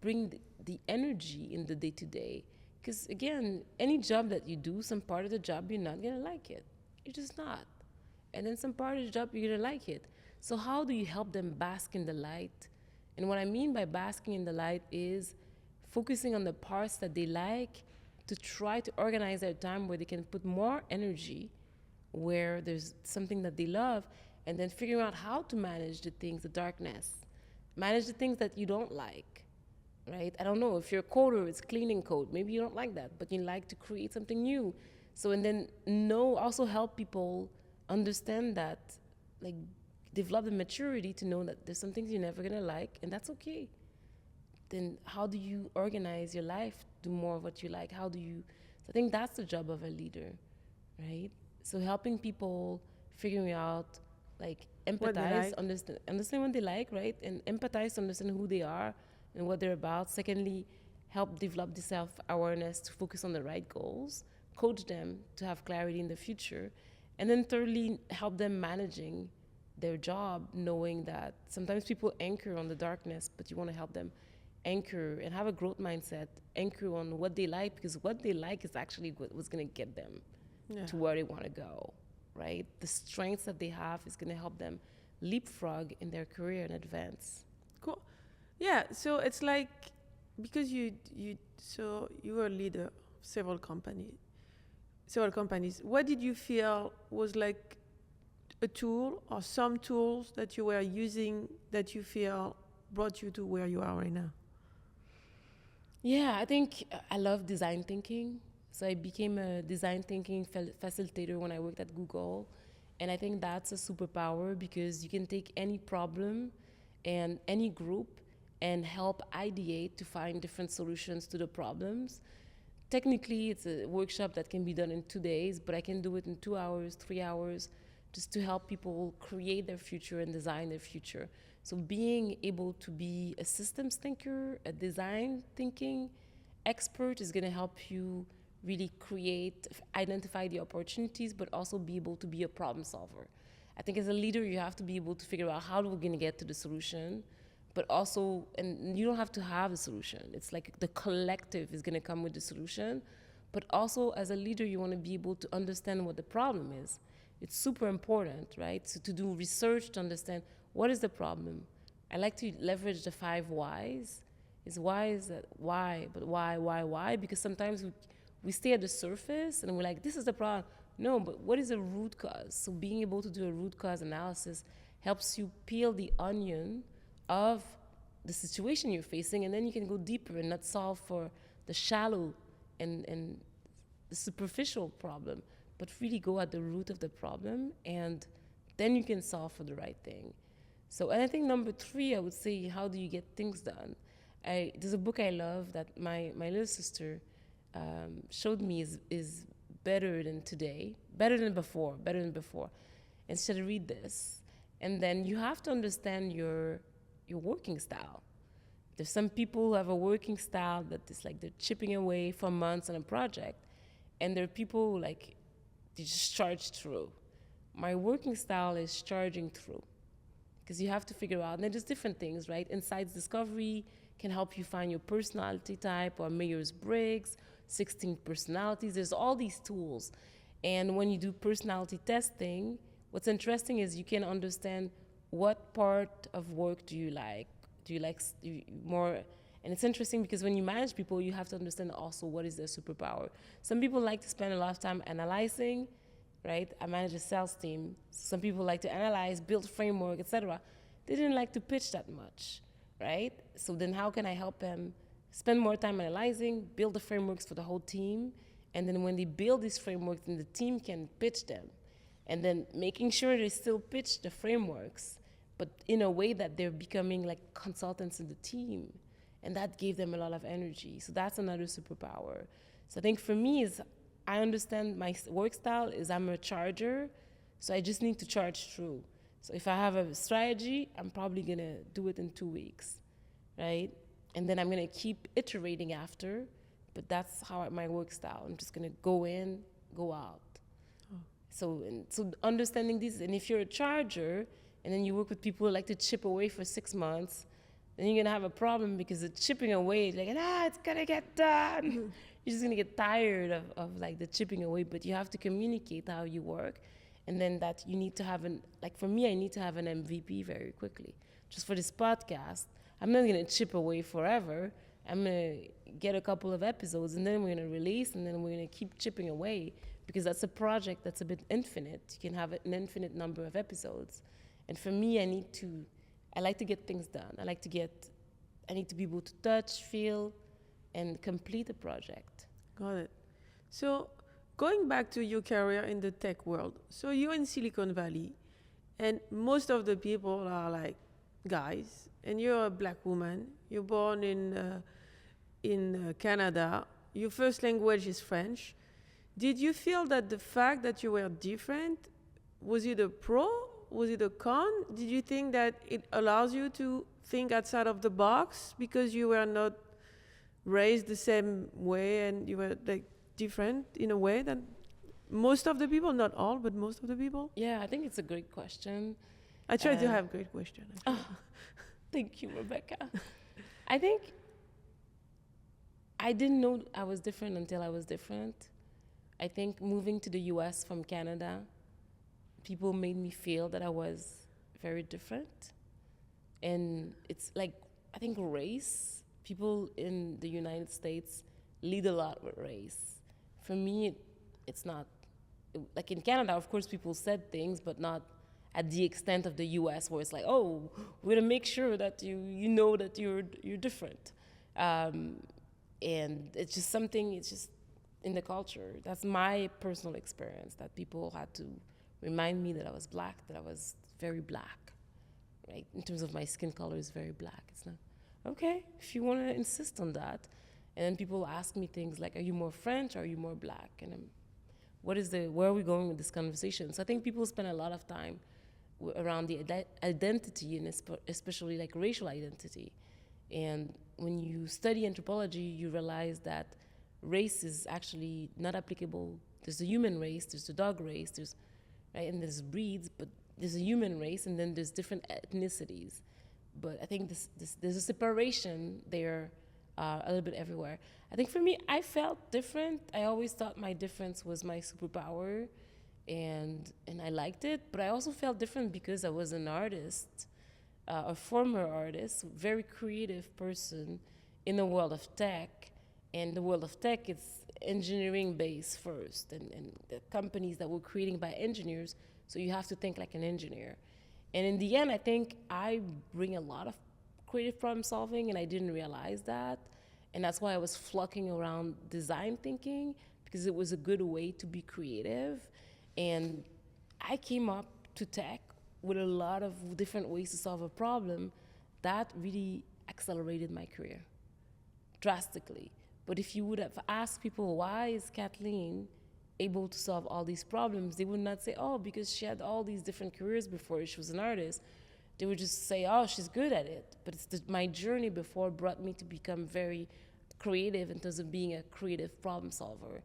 bring the energy in the day-to-day? Because again, any job that you do, some part of the job you're not gonna like it. You're just not. And then some part of the job you're gonna like it. So how do you help them bask in the light? And what I mean by basking in the light is focusing on the parts that they like to try to organize their time where they can put more energy where there's something that they love, and then figuring out how to manage the things, the darkness, manage the things that you don't like, right? I don't know, if you're a coder, it's cleaning code. Maybe you don't like that, but you like to create something new. So, and then also help people understand that, like, develop the maturity to know that there's some things you're never gonna like, and that's okay. Then how do you organize your life, do more of what you like? So I think that's the job of a leader, right? So helping people, figuring out, like, empathize, understand what they like, right? And empathize to understand who they are and what they're about. Secondly, help develop the self-awareness to focus on the right goals, coach them to have clarity in the future. And then thirdly, help them managing their job, knowing that sometimes people anchor on the darkness, but you want to help them anchor and have a growth mindset, anchor on what they like, because what they like is actually what's going to get them to where they want to go, right? The strengths that they have is going to help them leapfrog in their career and advance.
Cool. Yeah, so it's like, because you were a leader of several companies. What did you feel was like a tool or some tools that you were using that you feel brought you to where you are right now?
Yeah, I think I love design thinking. So I became a design thinking facilitator when I worked at Google. And I think that's a superpower, because you can take any problem and any group and help ideate to find different solutions to the problems. Technically, it's a workshop that can be done in 2 days, but I can do it in 2 hours, 3 hours, just to help people create their future and design their future. So being able to be a systems thinker, a design thinking expert is going to help you really identify the opportunities, but also be able to be a problem solver. I think as a leader, you have to be able to figure out how we're going to get to the solution, but also, and you don't have to have a solution. It's like the collective is going to come with the solution, but also as a leader, you want to be able to understand what the problem is. It's super important, right? So to do research to understand what is the problem. I like to leverage the 5 whys. Why is that? Why? But why? Because sometimes we stay at the surface and we're like, this is the problem. No, but what is the root cause? So being able to do a root cause analysis helps you peel the onion of the situation you're facing, and then you can go deeper and not solve for the shallow and the superficial problem, but really go at the root of the problem, and then you can solve for the right thing. So, and I think number 3, I would say, how do you get things done? There's a book I love that my little sister showed me is better than before. And she said, read this. And then you have to understand your working style. There's some people who have a working style that is like they're chipping away for months on a project. And there are people who like, they just charge through. My working style is charging through. Because you have to figure out, and there's different things, right? Insights discovery can help you find your personality type, or Myers-Briggs, 16 personalities. There's all these tools. And when you do personality testing, what's interesting is you can understand what part of work do you like. Do you like more? And it's interesting because when you manage people, you have to understand also what is their superpower. Some people like to spend a lot of time analyzing, right? I manage a sales team. Some people like to analyze, build framework, etc. They didn't like to pitch that much, right? So then how can I help them spend more time analyzing, build the frameworks for the whole team, and then when they build these frameworks, then the team can pitch them. And then making sure they still pitch the frameworks, but in a way that they're becoming like consultants in the team. And that gave them a lot of energy. So that's another superpower. So I think for me is I understand my work style is I'm a charger, so I just need to charge through. So if I have a strategy, I'm probably gonna do it in 2 weeks, right? And then I'm gonna keep iterating after, but that's how my work style. I'm just gonna go in, go out. Oh. So understanding this, and if you're a charger, and then you work with people who like to chip away for 6 months, then you're gonna have a problem because the chipping away is like, it's gonna get done. You're just gonna get tired of like the chipping away, but you have to communicate how you work. And then that you need to have for me, I need to have an MVP very quickly. Just for this podcast, I'm not gonna chip away forever. I'm gonna get a couple of episodes, and then we're going to release, and then we're going to keep chipping away, because that's a project that's a bit infinite. You can have an infinite number of episodes. And for me, I like to get things done. I need to be able to touch, feel, and complete a project.
Got it. So going back to your career in the tech world, so you're in Silicon Valley, and most of the people are like guys, and you're a black woman. You're born in Canada. Your first language is French. Did you feel that the fact that you were different, was it a pro? Was it a con? Did you think that it allows you to think outside of the box because you were not raised the same way and you were like different in a way than most of the people? Not all, but most of the people?
Yeah, I think it's a great question.
I try to have great questions.
Thank you, Rebecca. I think I didn't know I was different until I was different. I think moving to the US from Canada, people made me feel that I was very different. And it's like, I think race, people in the United States lead a lot with race. For me, it's not, like in Canada, of course, people said things, but not at the extent of the US, where it's like, oh, we're gonna make sure that you know that you're different. And it's just something, it's just in the culture. That's my personal experience, that people had to remind me that I was black, that I was very black, right? In terms of my skin color is very black. It's not, okay, if you wanna insist on that. And then people ask me things like, are you more French or are you more black? And where are we going with this conversation? So I think people spend a lot of time around the identity, and especially like racial identity. And when you study anthropology, you realize that race is actually not applicable. There's the human race, there's the dog race, right, and there's breeds, but there's a human race, and then there's different ethnicities. But I think there's a separation there a little bit everywhere. I think for me, I felt different. I always thought my difference was my superpower, and I liked it. But I also felt different because I was an artist, a former artist, very creative person in the world of tech. And the world of tech, it's engineering based first, and the companies that were creating by engineers, so you have to think like an engineer. And in the end, I think I bring a lot of creative problem solving, and I didn't realize that. And that's why I was flocking around design thinking, because it was a good way to be creative. And I came up to tech with a lot of different ways to solve a problem that really accelerated my career drastically. But if you would have asked people, why is Kathleen able to solve all these problems, they would not say, oh, because she had all these different careers before she was an artist. They would just say, oh, she's good at it. But it's my journey before brought me to become very creative in terms of being a creative problem solver.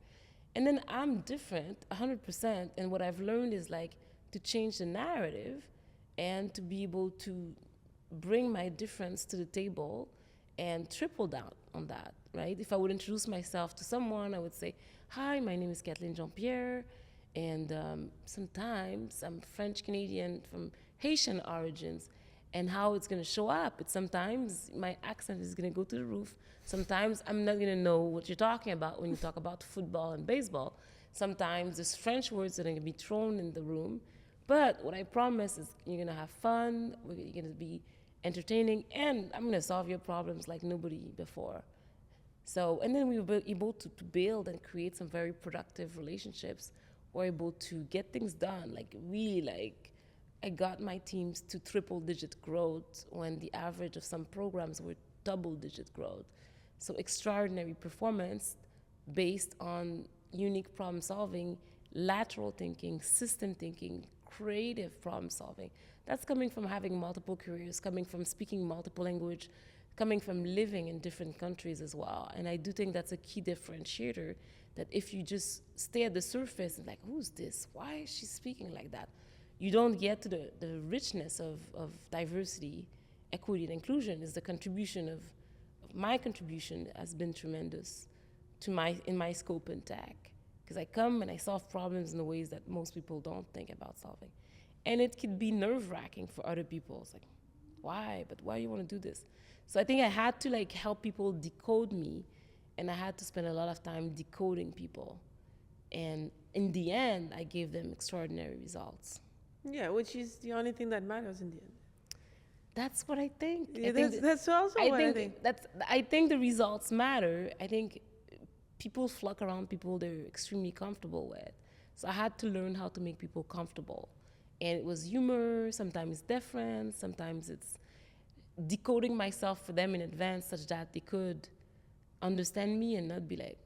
And then I'm different 100%. And what I've learned is like to change the narrative and to be able to bring my difference to the table and triple down on that, right? If I would introduce myself to someone, I would say, hi, my name is Katheline Jean-Pierre, and sometimes I'm French-Canadian from Haitian origins, and how it's gonna show up. It's sometimes my accent is gonna go to the roof. Sometimes I'm not gonna know what you're talking about when you talk about football and baseball. Sometimes there's French words that are gonna be thrown in the room. But what I promise is you're gonna have fun, you're gonna be entertaining, and I'm gonna solve your problems like nobody before. So, and then we were able to build and create some very productive relationships. We're able to get things done, like really like, I got my teams to triple-digit growth when the average of some programs were double-digit growth. So extraordinary performance based on unique problem solving, lateral thinking, system thinking, creative problem solving. That's coming from having multiple careers, coming from speaking multiple language, coming from living in different countries as well. And I do think that's a key differentiator, that if you just stay at the surface and like, who's this? Why is she speaking like that? You don't get to the richness of diversity, equity, and inclusion. Is the contribution of my contribution has been tremendous in my scope in tech. Because I come and I solve problems in the ways that most people don't think about solving. And it could be nerve-wracking for other people. It's like, why? But why do you want to do this? So I think I had to like help people decode me and I had to spend a lot of time decoding people. And in the end, I gave them extraordinary results.
Yeah, which is the only thing that matters in the end.
That's what I think.
Yeah, that's also what I think.
I think the results matter. I think people flock around people they're extremely comfortable with. So I had to learn how to make people comfortable. And it was humor, sometimes different, sometimes it's decoding myself for them in advance such that they could understand me and not be like,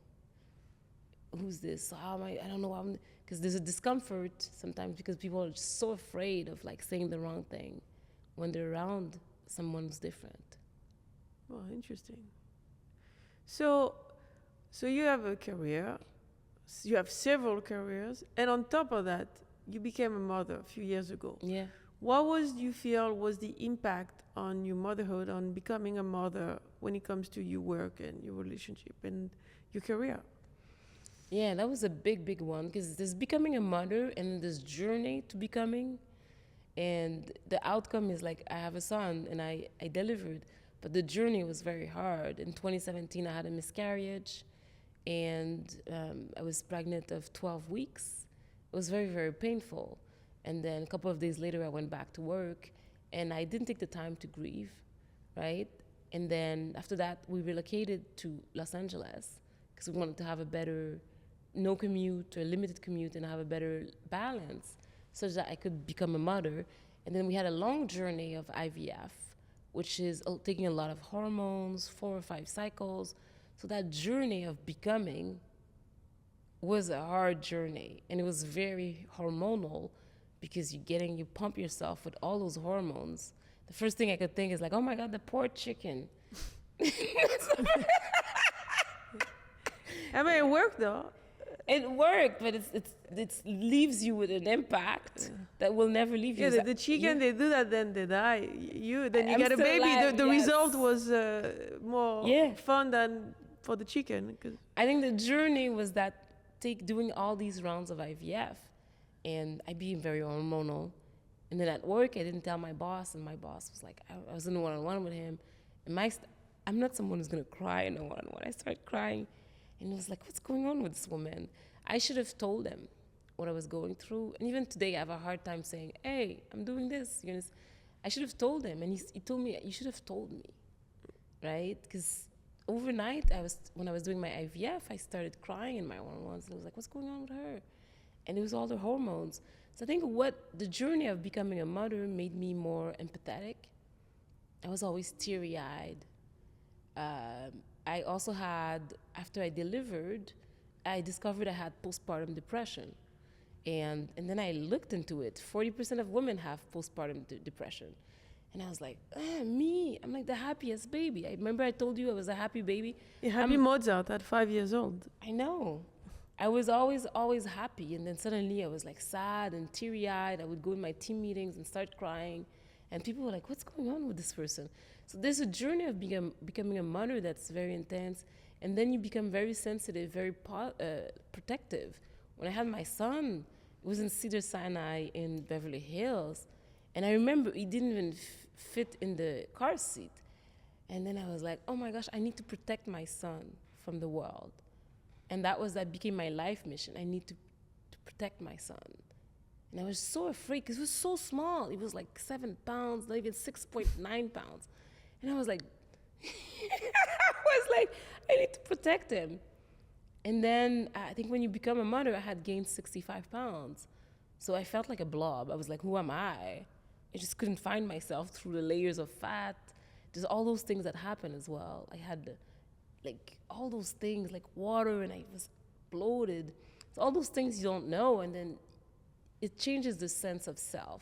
who's this? How am I don't know. Because there's a discomfort sometimes because people are just so afraid of like saying the wrong thing when they're around someone who's different.
Oh, interesting. So you have a career, you have several careers, and on top of that, you became a mother a few years ago.
Yeah.
What do you feel was the impact on your motherhood, on becoming a mother when it comes to your work and your relationship and your career?
Yeah, that was a big, big one because there's becoming a mother and this journey to becoming. And the outcome is like I have a son and I delivered, but the journey was very hard. In 2017, I had a miscarriage and I was pregnant of 12 weeks. It was very, very painful. And then a couple of days later, I went back to work and I didn't take the time to grieve, right? And then after that, we relocated to Los Angeles because we wanted to have a better, no commute or limited commute and have a better balance such that I could become a mother. And then we had a long journey of IVF, which is taking a lot of hormones, 4 or 5 cycles. So that journey of becoming was a hard journey, and it was very hormonal because you pump yourself with all those hormones. The first thing I could think is like, oh my God, the poor chicken.
I mean, it worked though.
It worked, but it leaves you with an impact that will never leave you.
Yeah, the chicken, they do that, then they die. Then you
I'm
get a
still
baby.
alive,
The
yes.
result was more fun than for the chicken.
I think the journey was that doing all these rounds of IVF, and I became very hormonal. And then at work, I didn't tell my boss, and my boss was like, I was in a one-on-one with him, and I'm not someone who's gonna cry in a one-on-one. I started crying, and it was like, what's going on with this woman? I should have told him what I was going through, and even today, I have a hard time saying, hey, I'm doing this. I should have told him, and he told me, you should have told me, right? Because overnight, when I was doing my IVF, I started crying in my one-on-ones, and I was like, what's going on with her? And it was all the hormones. So I think the journey of becoming a mother made me more empathetic. I was always teary-eyed. I also had, after I delivered, I discovered I had postpartum depression. And then I looked into it. 40% of women have postpartum depression. And I was like, me, I'm like the happiest baby. I remember I told you I was a happy baby.
Yeah, happy Mozart at 5 years old.
I know. I was always happy. And then suddenly I was like sad and teary-eyed. I would go in my team meetings and start crying. And people were like, what's going on with this person? So there's a journey of becoming a mother that's very intense. And then you become very sensitive, very protective. When I had my son, it was in Cedars-Sinai in Beverly Hills. And I remember he didn't even fit in the car seat. And then I was like, oh my gosh, I need to protect my son from the world. And that became my life mission. I need to protect my son. And I was so afraid because he was so small. He was like 7 pounds, not even 6.9 pounds. And I was like, I need to protect him. And then I think when you become a mother, I had gained 65 pounds. So I felt like a blob. I was like, who am I? I just couldn't find myself through the layers of fat. There's all those things that happen as well. I had like all those things like water and I was bloated. So all those things you don't know, and then it changes the sense of self.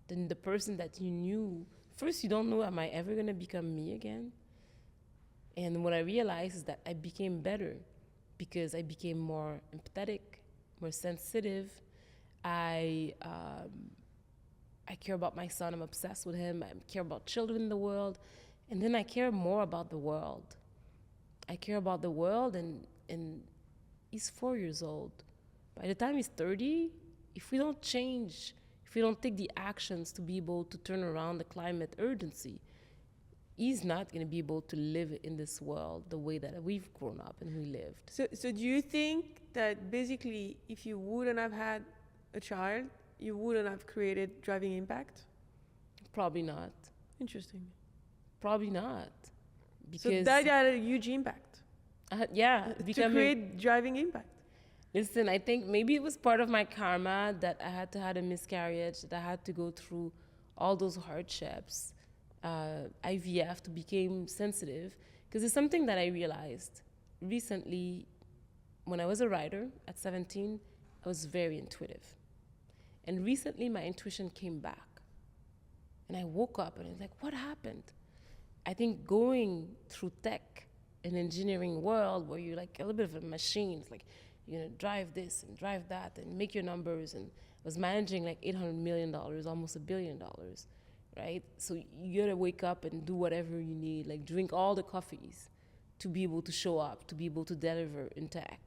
Then the person that you knew, first you don't know, am I ever gonna become me again? And what I realized is that I became better because I became more empathetic, more sensitive. I care about my son, I'm obsessed with him. I care about children in the world. And then I care more about the world. I care about the world, and he's 4 years old. By the time he's 30, if we don't change, if we don't take the actions to be able to turn around the climate urgency, he's not going to be able to live in this world the way that we've grown up and we lived.
So do you think that basically if you wouldn't have had a child, you wouldn't have created Driving Impact?
Probably not.
Interesting.
Probably not.
So
Because
that had a huge impact
yeah,
to create Driving Impact.
Listen, I think maybe it was part of my karma that I had to have a miscarriage, that I had to go through all those hardships, IVF, to become sensitive. Because it's something that I realized recently when I was a writer at 17, I was very intuitive. And recently my intuition came back. And I woke up and I was like, what happened? I think going through tech and engineering world where you're like a little bit of a machine, it's like, you're gonna drive this and drive that and make your numbers, and I was managing like $800 million, almost $1 billion, right? So you gotta wake up and do whatever you need, like drink all the coffees to be able to show up, to be able to deliver in tech.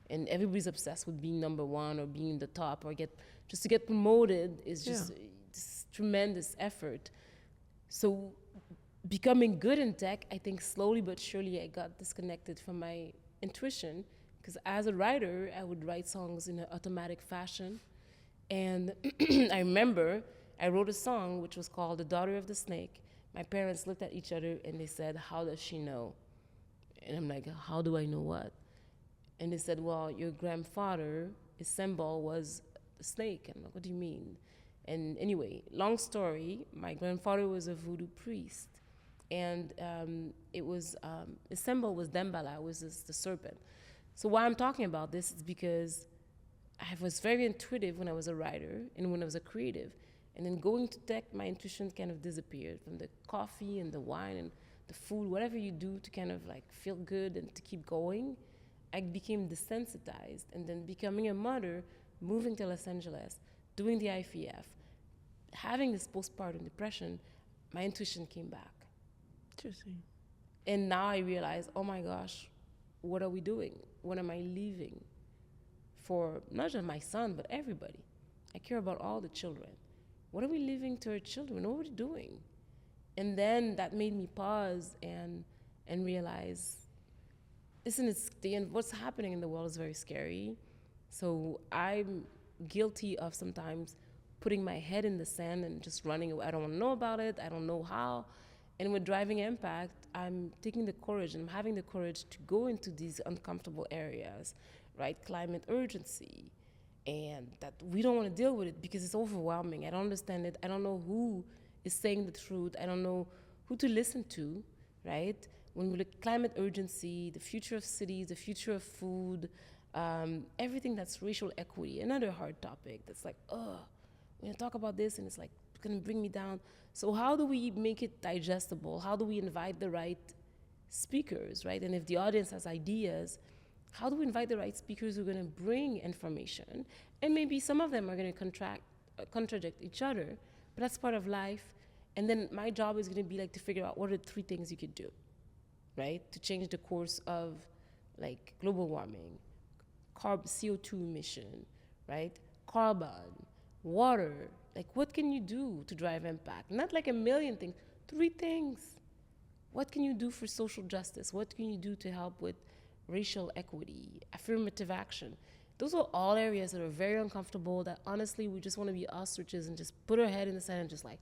And everybody's obsessed with being number one or being the top or just to get promoted is just this tremendous effort. So becoming good in tech, I think slowly but surely I got disconnected from my intuition. Because as a writer, I would write songs in an automatic fashion. And I remember I wrote a song which was called The Daughter of the Snake. My parents looked at each other and they said, how does she know? And I'm like, how do I know what? And they said, well, your grandfather, his symbol was a snake. And I'm like, what do you mean? And anyway, long story, my grandfather was a Voodoo Priest. And his symbol was Dembala, was the serpent. So why I'm talking about this is because I was very intuitive when I was a writer and when I was a creative. And then going to tech, my intuition kind of disappeared from the coffee and the wine and the food, whatever you do to kind of like feel good and to keep going. I became desensitized. And then becoming a mother, moving to Los Angeles, doing the IVF, having this postpartum depression, my intuition came back.
Interesting.
And now I realize, oh my gosh, what are we doing? What am I leaving for not just my son, but everybody? I care about all the children. What are we leaving to our children? What are we doing? And then that made me pause and realize, listen, what's happening in the world is very scary. So I'm guilty of sometimes putting my head in the sand and just running away. I don't want to know about it. I don't know how. And with Driving Impact, I'm taking the courage and I'm having the courage to go into these uncomfortable areas, right? Climate urgency, and that we don't want to deal with it because it's overwhelming. I don't understand it. I don't know who is saying the truth. I don't know who to listen to, right? When we look at climate urgency, the future of cities, the future of food, everything that's racial equity, another hard topic that's like, we're gonna talk about this and it's like, it's gonna bring me down. So how do we make it digestible? How do we invite the right speakers, right? And if the audience has ideas, how do we invite the right speakers who are gonna bring information? And maybe some of them are gonna contradict each other, but that's part of life. And then my job is gonna be like to figure out what are the 3 things you could do, right? To change the course of like global warming, CO2 emission, right? Carbon, water. Like, what can you do to drive impact? Not like a million things, 3 things. What can you do for social justice? What can you do to help with racial equity, affirmative action? Those are all areas that are very uncomfortable, that honestly, we just want to be ostriches and just put our head in the sand and just like,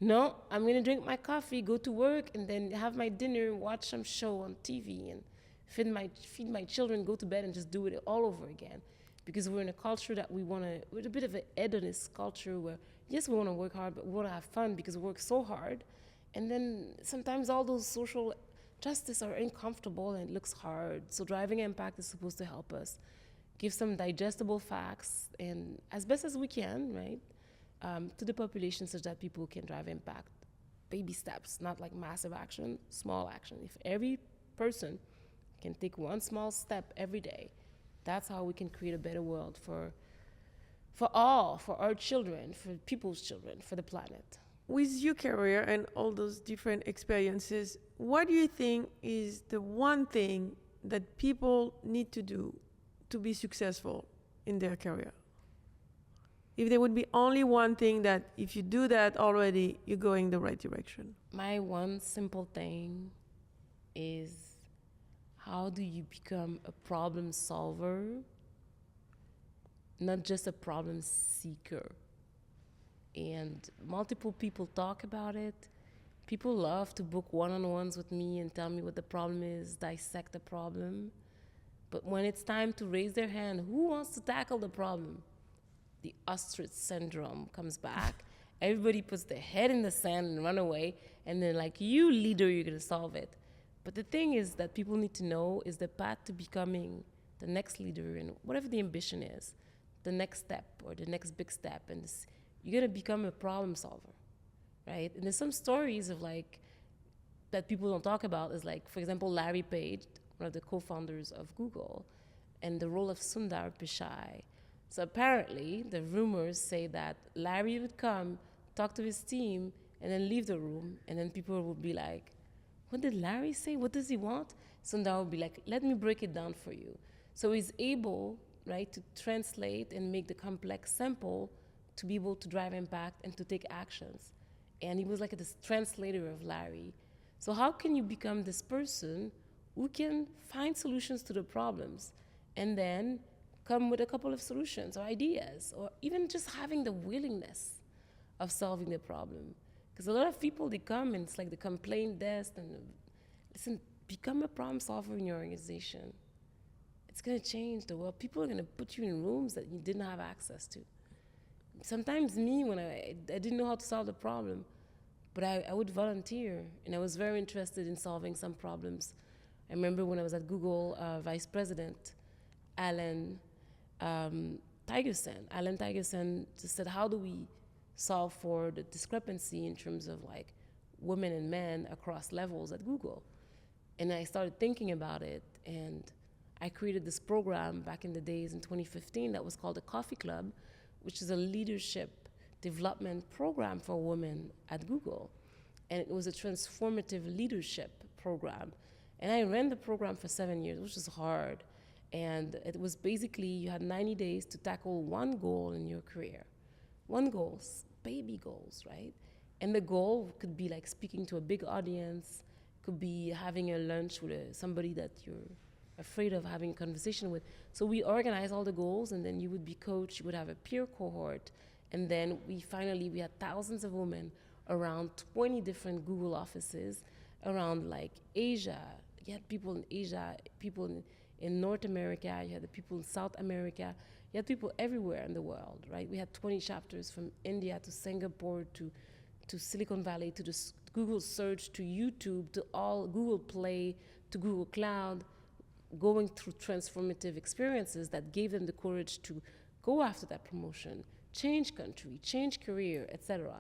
no, I'm going to drink my coffee, go to work, and then have my dinner, watch some show on TV, and feed my children, go to bed, and just do it all over again. Because we're in a culture that we're a bit of an hedonist culture where, yes, we want to work hard, but we want to have fun because we work so hard. And then sometimes all those social justice are uncomfortable and it looks hard. So Driving Impact is supposed to help us give some digestible facts and as best as we can, right, to the population such that people can drive impact. Baby steps, not like massive action, small action. If every person can take one small step every day, that's how we can create a better world for all, for our children, for people's children, for the planet.
With your career and all those different experiences, what do you think is the one thing that people need to do to be successful in their career? if there would be only one thing that if you do that already, you're going the right direction?
My one simple thing is, how do you become a problem solver, not just a problem seeker? And multiple people talk about it. People love to book one-on-ones with me and tell me what the problem is, dissect the problem. But when it's time to raise their hand, who wants to tackle the problem? The ostrich syndrome comes back. Everybody puts their head in the sand and run away, and then like, you leader, you're gonna solve it. But the thing is that people need to know is the path to becoming the next leader, and whatever the ambition is, the next step or the next big step, and this, you're gonna become a problem solver, right? And there's some stories of like, that people don't talk about, is like, for example, Larry Page, one of the co-founders of Google, and the role of Sundar Pichai. So apparently, the rumors say that Larry would come, talk to his team, and then leave the room, and then people would be like, what did Larry say? What does he want? Sundar would be like, let me break it down for you. So he's able, right, to translate and make the complex simple to be able to drive impact and to take actions. And he was like this translator of Larry. So how can you become this person who can find solutions to the problems and then come with a couple of solutions or ideas, or even just having the willingness of solving the problem? Because a lot of people, they come and it's like the complaint desk, and listen, become a problem solver in your organization. It's gonna change the world. People are gonna put you in rooms that you didn't have access to. Sometimes me, when I didn't know how to solve the problem, but I would volunteer, and I was very interested in solving some problems. I remember when I was at Google, Vice President Alan Tigerson just said, how do we solve for the discrepancy in terms of like women and men across levels at Google? And I started thinking about it, and I created this program back in the days in 2015 that was called the Coffee Club, which is a leadership development program for women at Google. And it was a transformative leadership program. And I ran the program for 7 years, which is hard. And it was basically, you had 90 days to tackle one goal in your career. One goal, baby goals, right? And the goal could be like speaking to a big audience, could be having a lunch with somebody that you're afraid of having a conversation with. So we organize all the goals, and then you would be coached, you would have a peer cohort, and then we had thousands of women around 20 different Google offices around like Asia. You had people in Asia, people in North America, you had the people in South America, you had people everywhere in the world, right? We had 20 chapters from India to Singapore to Silicon Valley, to the Google Search, to YouTube, to all Google Play, to Google Cloud, going through transformative experiences that gave them the courage to go after that promotion, change country, change career, etc.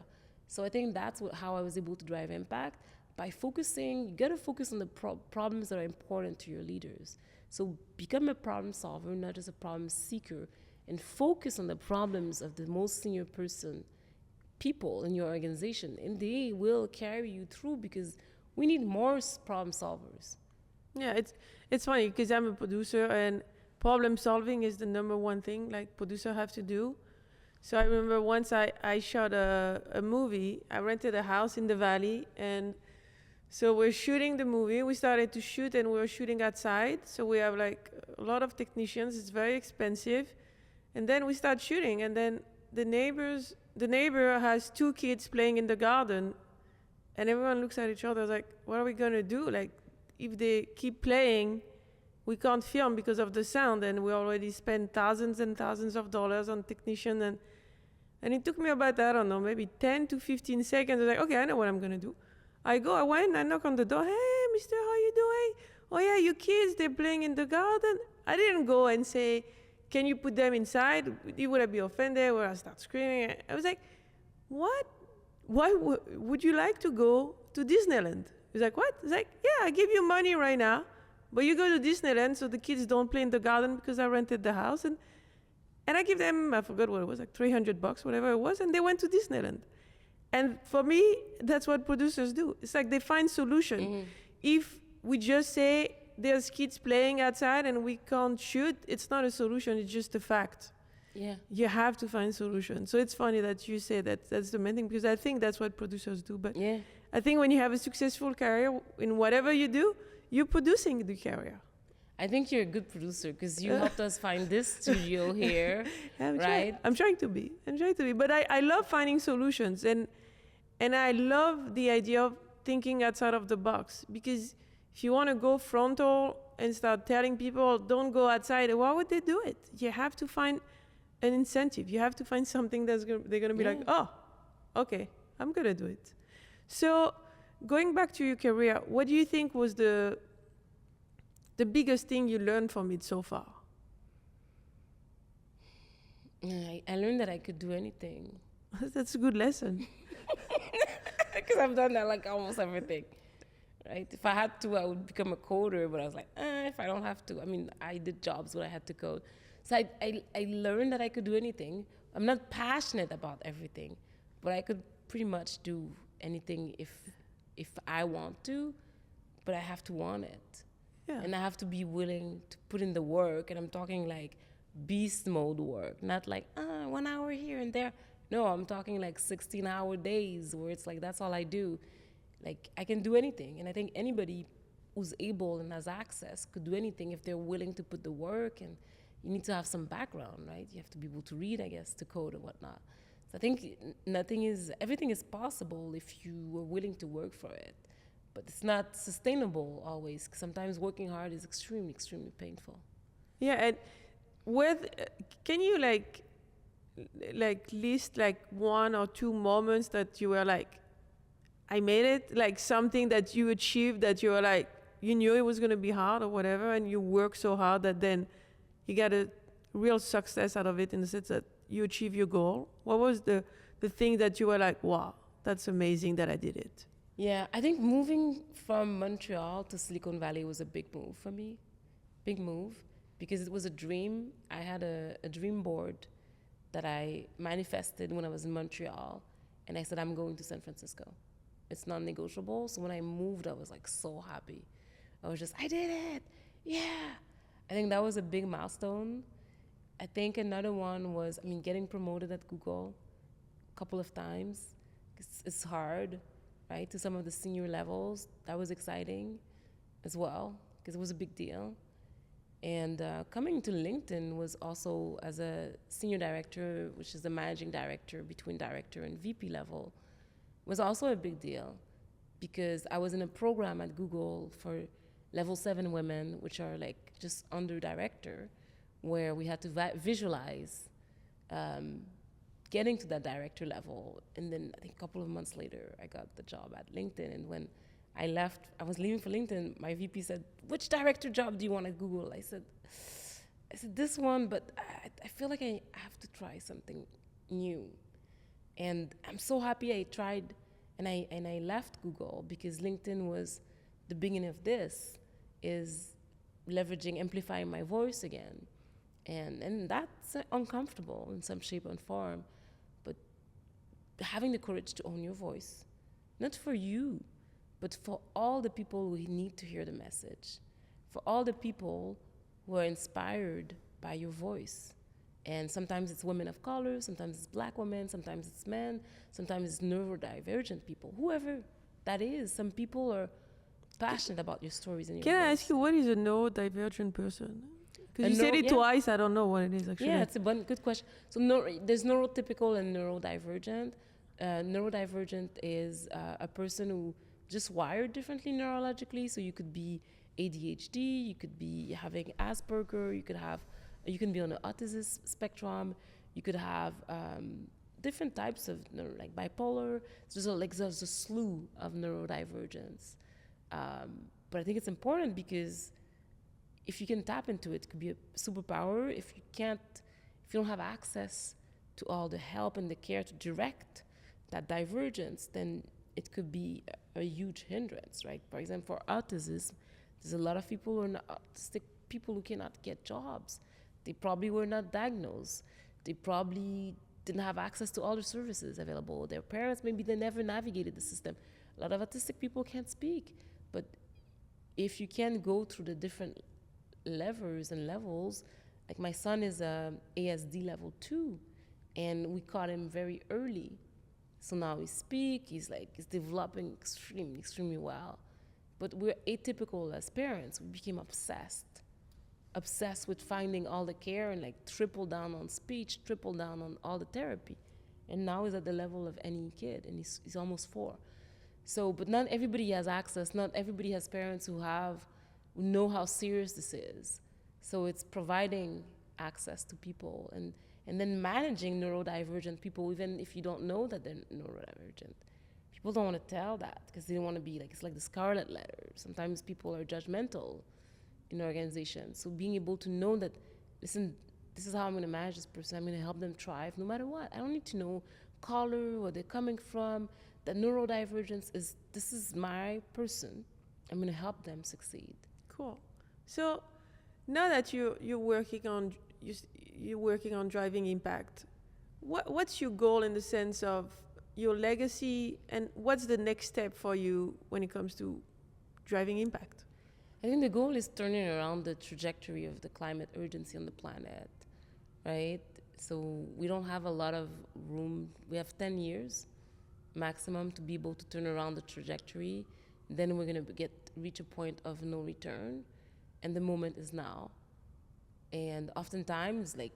So I think that's how I was able to drive impact. By focusing, you gotta focus on the problems that are important to your leaders. So become a problem solver, not just a problem seeker, and focus on the problems of the most senior people in your organization, and they will carry you through, because we need more problem solvers.
Yeah, it's funny because I'm a producer, and problem solving is the number one thing like producers have to do. So I remember once I shot a movie. I rented a house in the valley, and so we're shooting the movie. We started to shoot, and we were shooting outside. So we have like a lot of technicians. It's very expensive. And then we start shooting, and then the neighbor has 2 kids playing in the garden, and everyone looks at each other like, what are we gonna do? Like, if they keep playing, we can't film because of the sound, and we already spent thousands and thousands of dollars on technician. And it took me about, I don't know, maybe 10 to 15 seconds. I was like, okay, I know what I'm gonna do. I went, I knock on the door. Hey, mister, how you doing? Oh yeah, your kids, they're playing in the garden. I didn't go and say, can you put them inside? Would I be offended? Would I start screaming? I was like, what? Why would you like to go to Disneyland? He's like, what? He's like, yeah, I give you money right now, but you go to Disneyland so the kids don't play in the garden because I rented the house. And I give them, I forgot what it was, like $300, whatever it was, and they went to Disneyland. And for me, that's what producers do. It's like they find solution. Mm-hmm. If we just say there's kids playing outside and we can't shoot, it's not a solution, it's just a fact.
Yeah.
You have to find solutions. So it's funny that you say that that's the main thing, because I think that's what producers do. But
Yeah.
I think when you have a successful career in whatever you do, you're producing the career.
I think you're a good producer because you helped us find this studio here, right?
I'm trying to be. But I love finding solutions, and I love the idea of thinking outside of the box, because if you want to go frontal and start telling people don't go outside, why would they do it? You have to find an incentive. You have to find something they're going to be like, oh, okay, I'm going to do it. So going back to your career, what do you think was the biggest thing you learned from it so far?
I learned that I could do anything.
That's a good lesson.
Because I've done that like almost everything, right? If I had to, I would become a coder, but I was like, if I don't have to. I mean, I did jobs where I had to code. So I learned that I could do anything. I'm not passionate about everything, but I could pretty much do anything if I want to, but I have to want it.
Yeah.
And I have to be willing to put in the work. And I'm talking like beast mode work, not like 1 hour here and there. No, I'm talking like 16-hour days where it's like, that's all I do. Like, I can do anything. And I think anybody who's able and has access could do anything if they're willing to put the work. And you need to have some background, right? You have to be able to read, I guess, to code or whatnot. So I think everything is possible if you are willing to work for it. But it's not sustainable always. Sometimes working hard is extremely, extremely painful.
Yeah, and can you like list like 1 or 2 moments that you were like, I made it, like something that you achieved that you were like, you knew it was going to be hard or whatever, and you worked so hard that then you got a real success out of it in the sense that you achieve your goal? What was the thing that you were like, wow, that's amazing that I did it?
Yeah, I think moving from Montreal to Silicon Valley was a big move for me. Big move, because it was a dream. I had a dream board that I manifested when I was in Montreal, and I said, I'm going to San Francisco. It's non-negotiable. So when I moved, I was like so happy. I was just, I did it. Yeah. I think that was a big milestone. I think another one was, getting promoted at Google a couple of times. It's hard, right? To some of the senior levels. That was exciting as well, because it was a big deal. And coming to LinkedIn was also as a senior director, which is the managing director between director and VP level, was also a big deal, because I was in a program at Google for level 7 women, which are like just under director, where we had to visualize getting to that director level. And then I think a couple of months later, I got the job at LinkedIn. And when I was leaving for LinkedIn, my VP said, which director job do you want at Google? I said, this one, but I feel like I have to try something new. And I'm so happy I tried, and I left Google, because LinkedIn was the beginning of this, is leveraging, amplifying my voice again. And that's uncomfortable in some shape and form, but having the courage to own your voice, not for you, but for all the people who need to hear the message, for all the people who are inspired by your voice. And sometimes it's women of color, sometimes it's Black women, sometimes it's men, sometimes it's neurodivergent people, whoever that is. Some people are passionate about your stories and your
Can I
voice.
ask you, what is a neurodivergent person? Because you said it twice, I don't know what it is actually.
Yeah, it's a good question. So there's neurotypical and neurodivergent. Neurodivergent is a person who just wired differently neurologically. So you could be ADHD, you could be having Asperger, you can be on the autism spectrum, you could have different types of like bipolar. There's a slew of neurodivergence. But I think it's important, because if you can tap into it, it could be a superpower. If you don't have access to all the help and the care to direct that divergence, then it could be a huge hindrance, right? For example, for autism, there's a lot of people who are not autistic, people who cannot get jobs. They probably were not diagnosed. They probably didn't have access to all the services available. Their parents, maybe they never navigated the system. A lot of autistic people can't speak. But if you can go through the different levers and levels, Like my son is ASD level 2, and we caught him very early. So now he speaks, he's developing extremely well. But we're atypical as parents. We became obsessed with finding all the care and like triple down on speech, triple down on all the therapy. And now he's at the level of any kid, and he's almost 4. So, but not everybody has access. Not everybody has parents who know how serious this is. So it's providing access to people and then managing neurodivergent people, even if you don't know that they're neurodivergent. People don't want to tell that because they don't want to be like, it's like the scarlet letter. Sometimes people are judgmental in organizations. So being able to know that, listen, this is how I'm going to manage this person. I'm going to help them thrive no matter what. I don't need to know color, where they're coming from. The neurodivergence this is my person. I'm going to help them succeed.
Cool. So now that you're working on driving impact, what's your goal in the sense of your legacy, and what's the next step for you when it comes to driving impact?
I think the goal is turning around the trajectory of the climate urgency on the planet, right? So we don't have a lot of room. We have 10 years maximum to be able to turn around the trajectory. Then we're going to reach a point of no return, and the moment is now. And oftentimes, like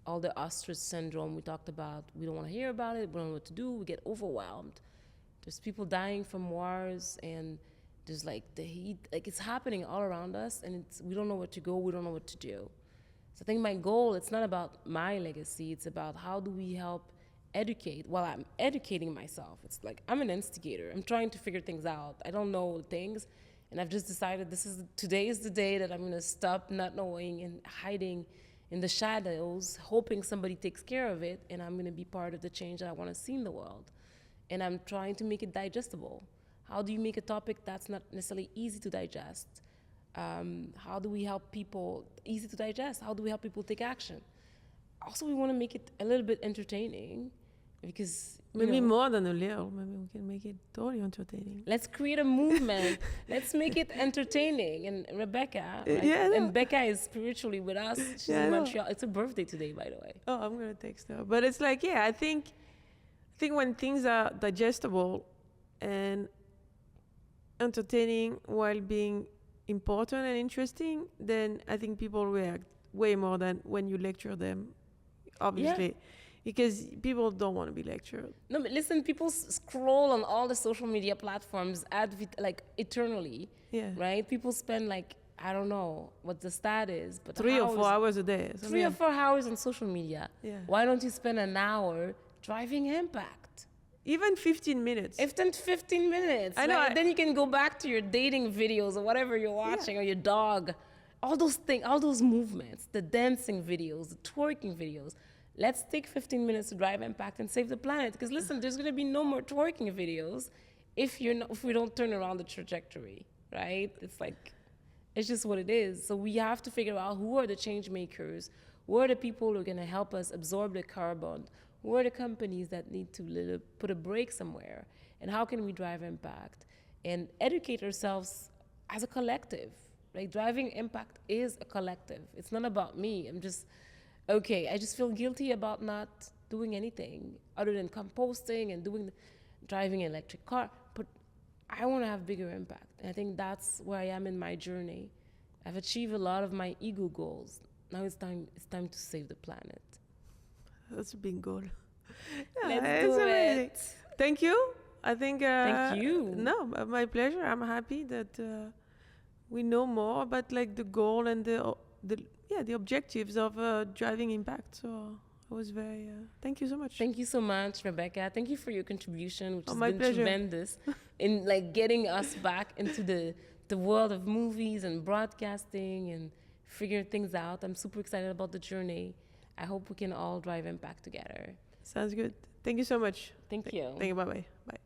all the ostrich syndrome we talked about, we don't want to hear about it, we don't know what to do, we get overwhelmed. There's people dying from wars, and there's like the heat, like it's happening all around us, and we don't know where to go, we don't know what to do. So I think my goal, it's not about my legacy, it's about how do we help educate while I'm educating myself. It's like I'm an instigator, I'm trying to figure things out, I don't know things, and I've just decided today is the day that I'm going to stop not knowing and hiding in the shadows, hoping somebody takes care of it, and I'm going to be part of the change that I want to see in the world. And I'm trying to make it digestible. How do you make a topic that's not necessarily easy to digest? How do we help people easy to digest? How do we help people take action? Also, we want to make it a little bit entertaining, because
maybe more than a little. Maybe we can make it totally entertaining.
Let's create a movement. Let's make it entertaining. And Rebecca, and Becca is spiritually with us. She's in Montreal. It's her birthday today, by the way.
Oh, I'm gonna text her. But it's like, I think when things are digestible and entertaining while being important and interesting, then I think people react way more than when you lecture them, obviously. Yeah. Because people don't want to be lectured.
No, but listen, people scroll on all the social media platforms eternally, right? People spend I don't know what the stat is, but
3 or 4 hours a day.
3 or 4 hours on social media. Yeah. Why don't you spend an hour driving impact?
Even 15 minutes.
Even 15 minutes. I know. Then you can go back to your dating videos or whatever you're watching, or your dog. All those things, all those movements, the dancing videos, the twerking videos. Let's take 15 minutes to drive impact and save the planet. Because listen, there's going to be no more twerking videos if we don't turn around the trajectory, right? It's just what it is. So we have to figure out who are the change makers, who are the people who are going to help us absorb the carbon, who are the companies that need to put a brake somewhere, and how can we drive impact and educate ourselves as a collective. Like driving impact is a collective. It's not about me. I just feel guilty about not doing anything other than composting and driving an electric car. But I want to have bigger impact. And I think that's where I am in my journey. I've achieved a lot of my ego goals. Now it's time to save the planet.
That's a big goal.
Let's do it.
Thank you. I think...
Thank you.
No, my pleasure. I'm happy that we know more about the goal and the objectives of driving impact. So I was very... thank you so much.
Thank you so much, Rebecca. Thank you for your contribution, which has been
pleasure.
Tremendous in getting us back into the world of movies and broadcasting and figuring things out. I'm super excited about the journey. I hope we can all drive impact together.
Sounds good. Thank you so much.
Thank you.
Thank you. Bye-bye. Bye.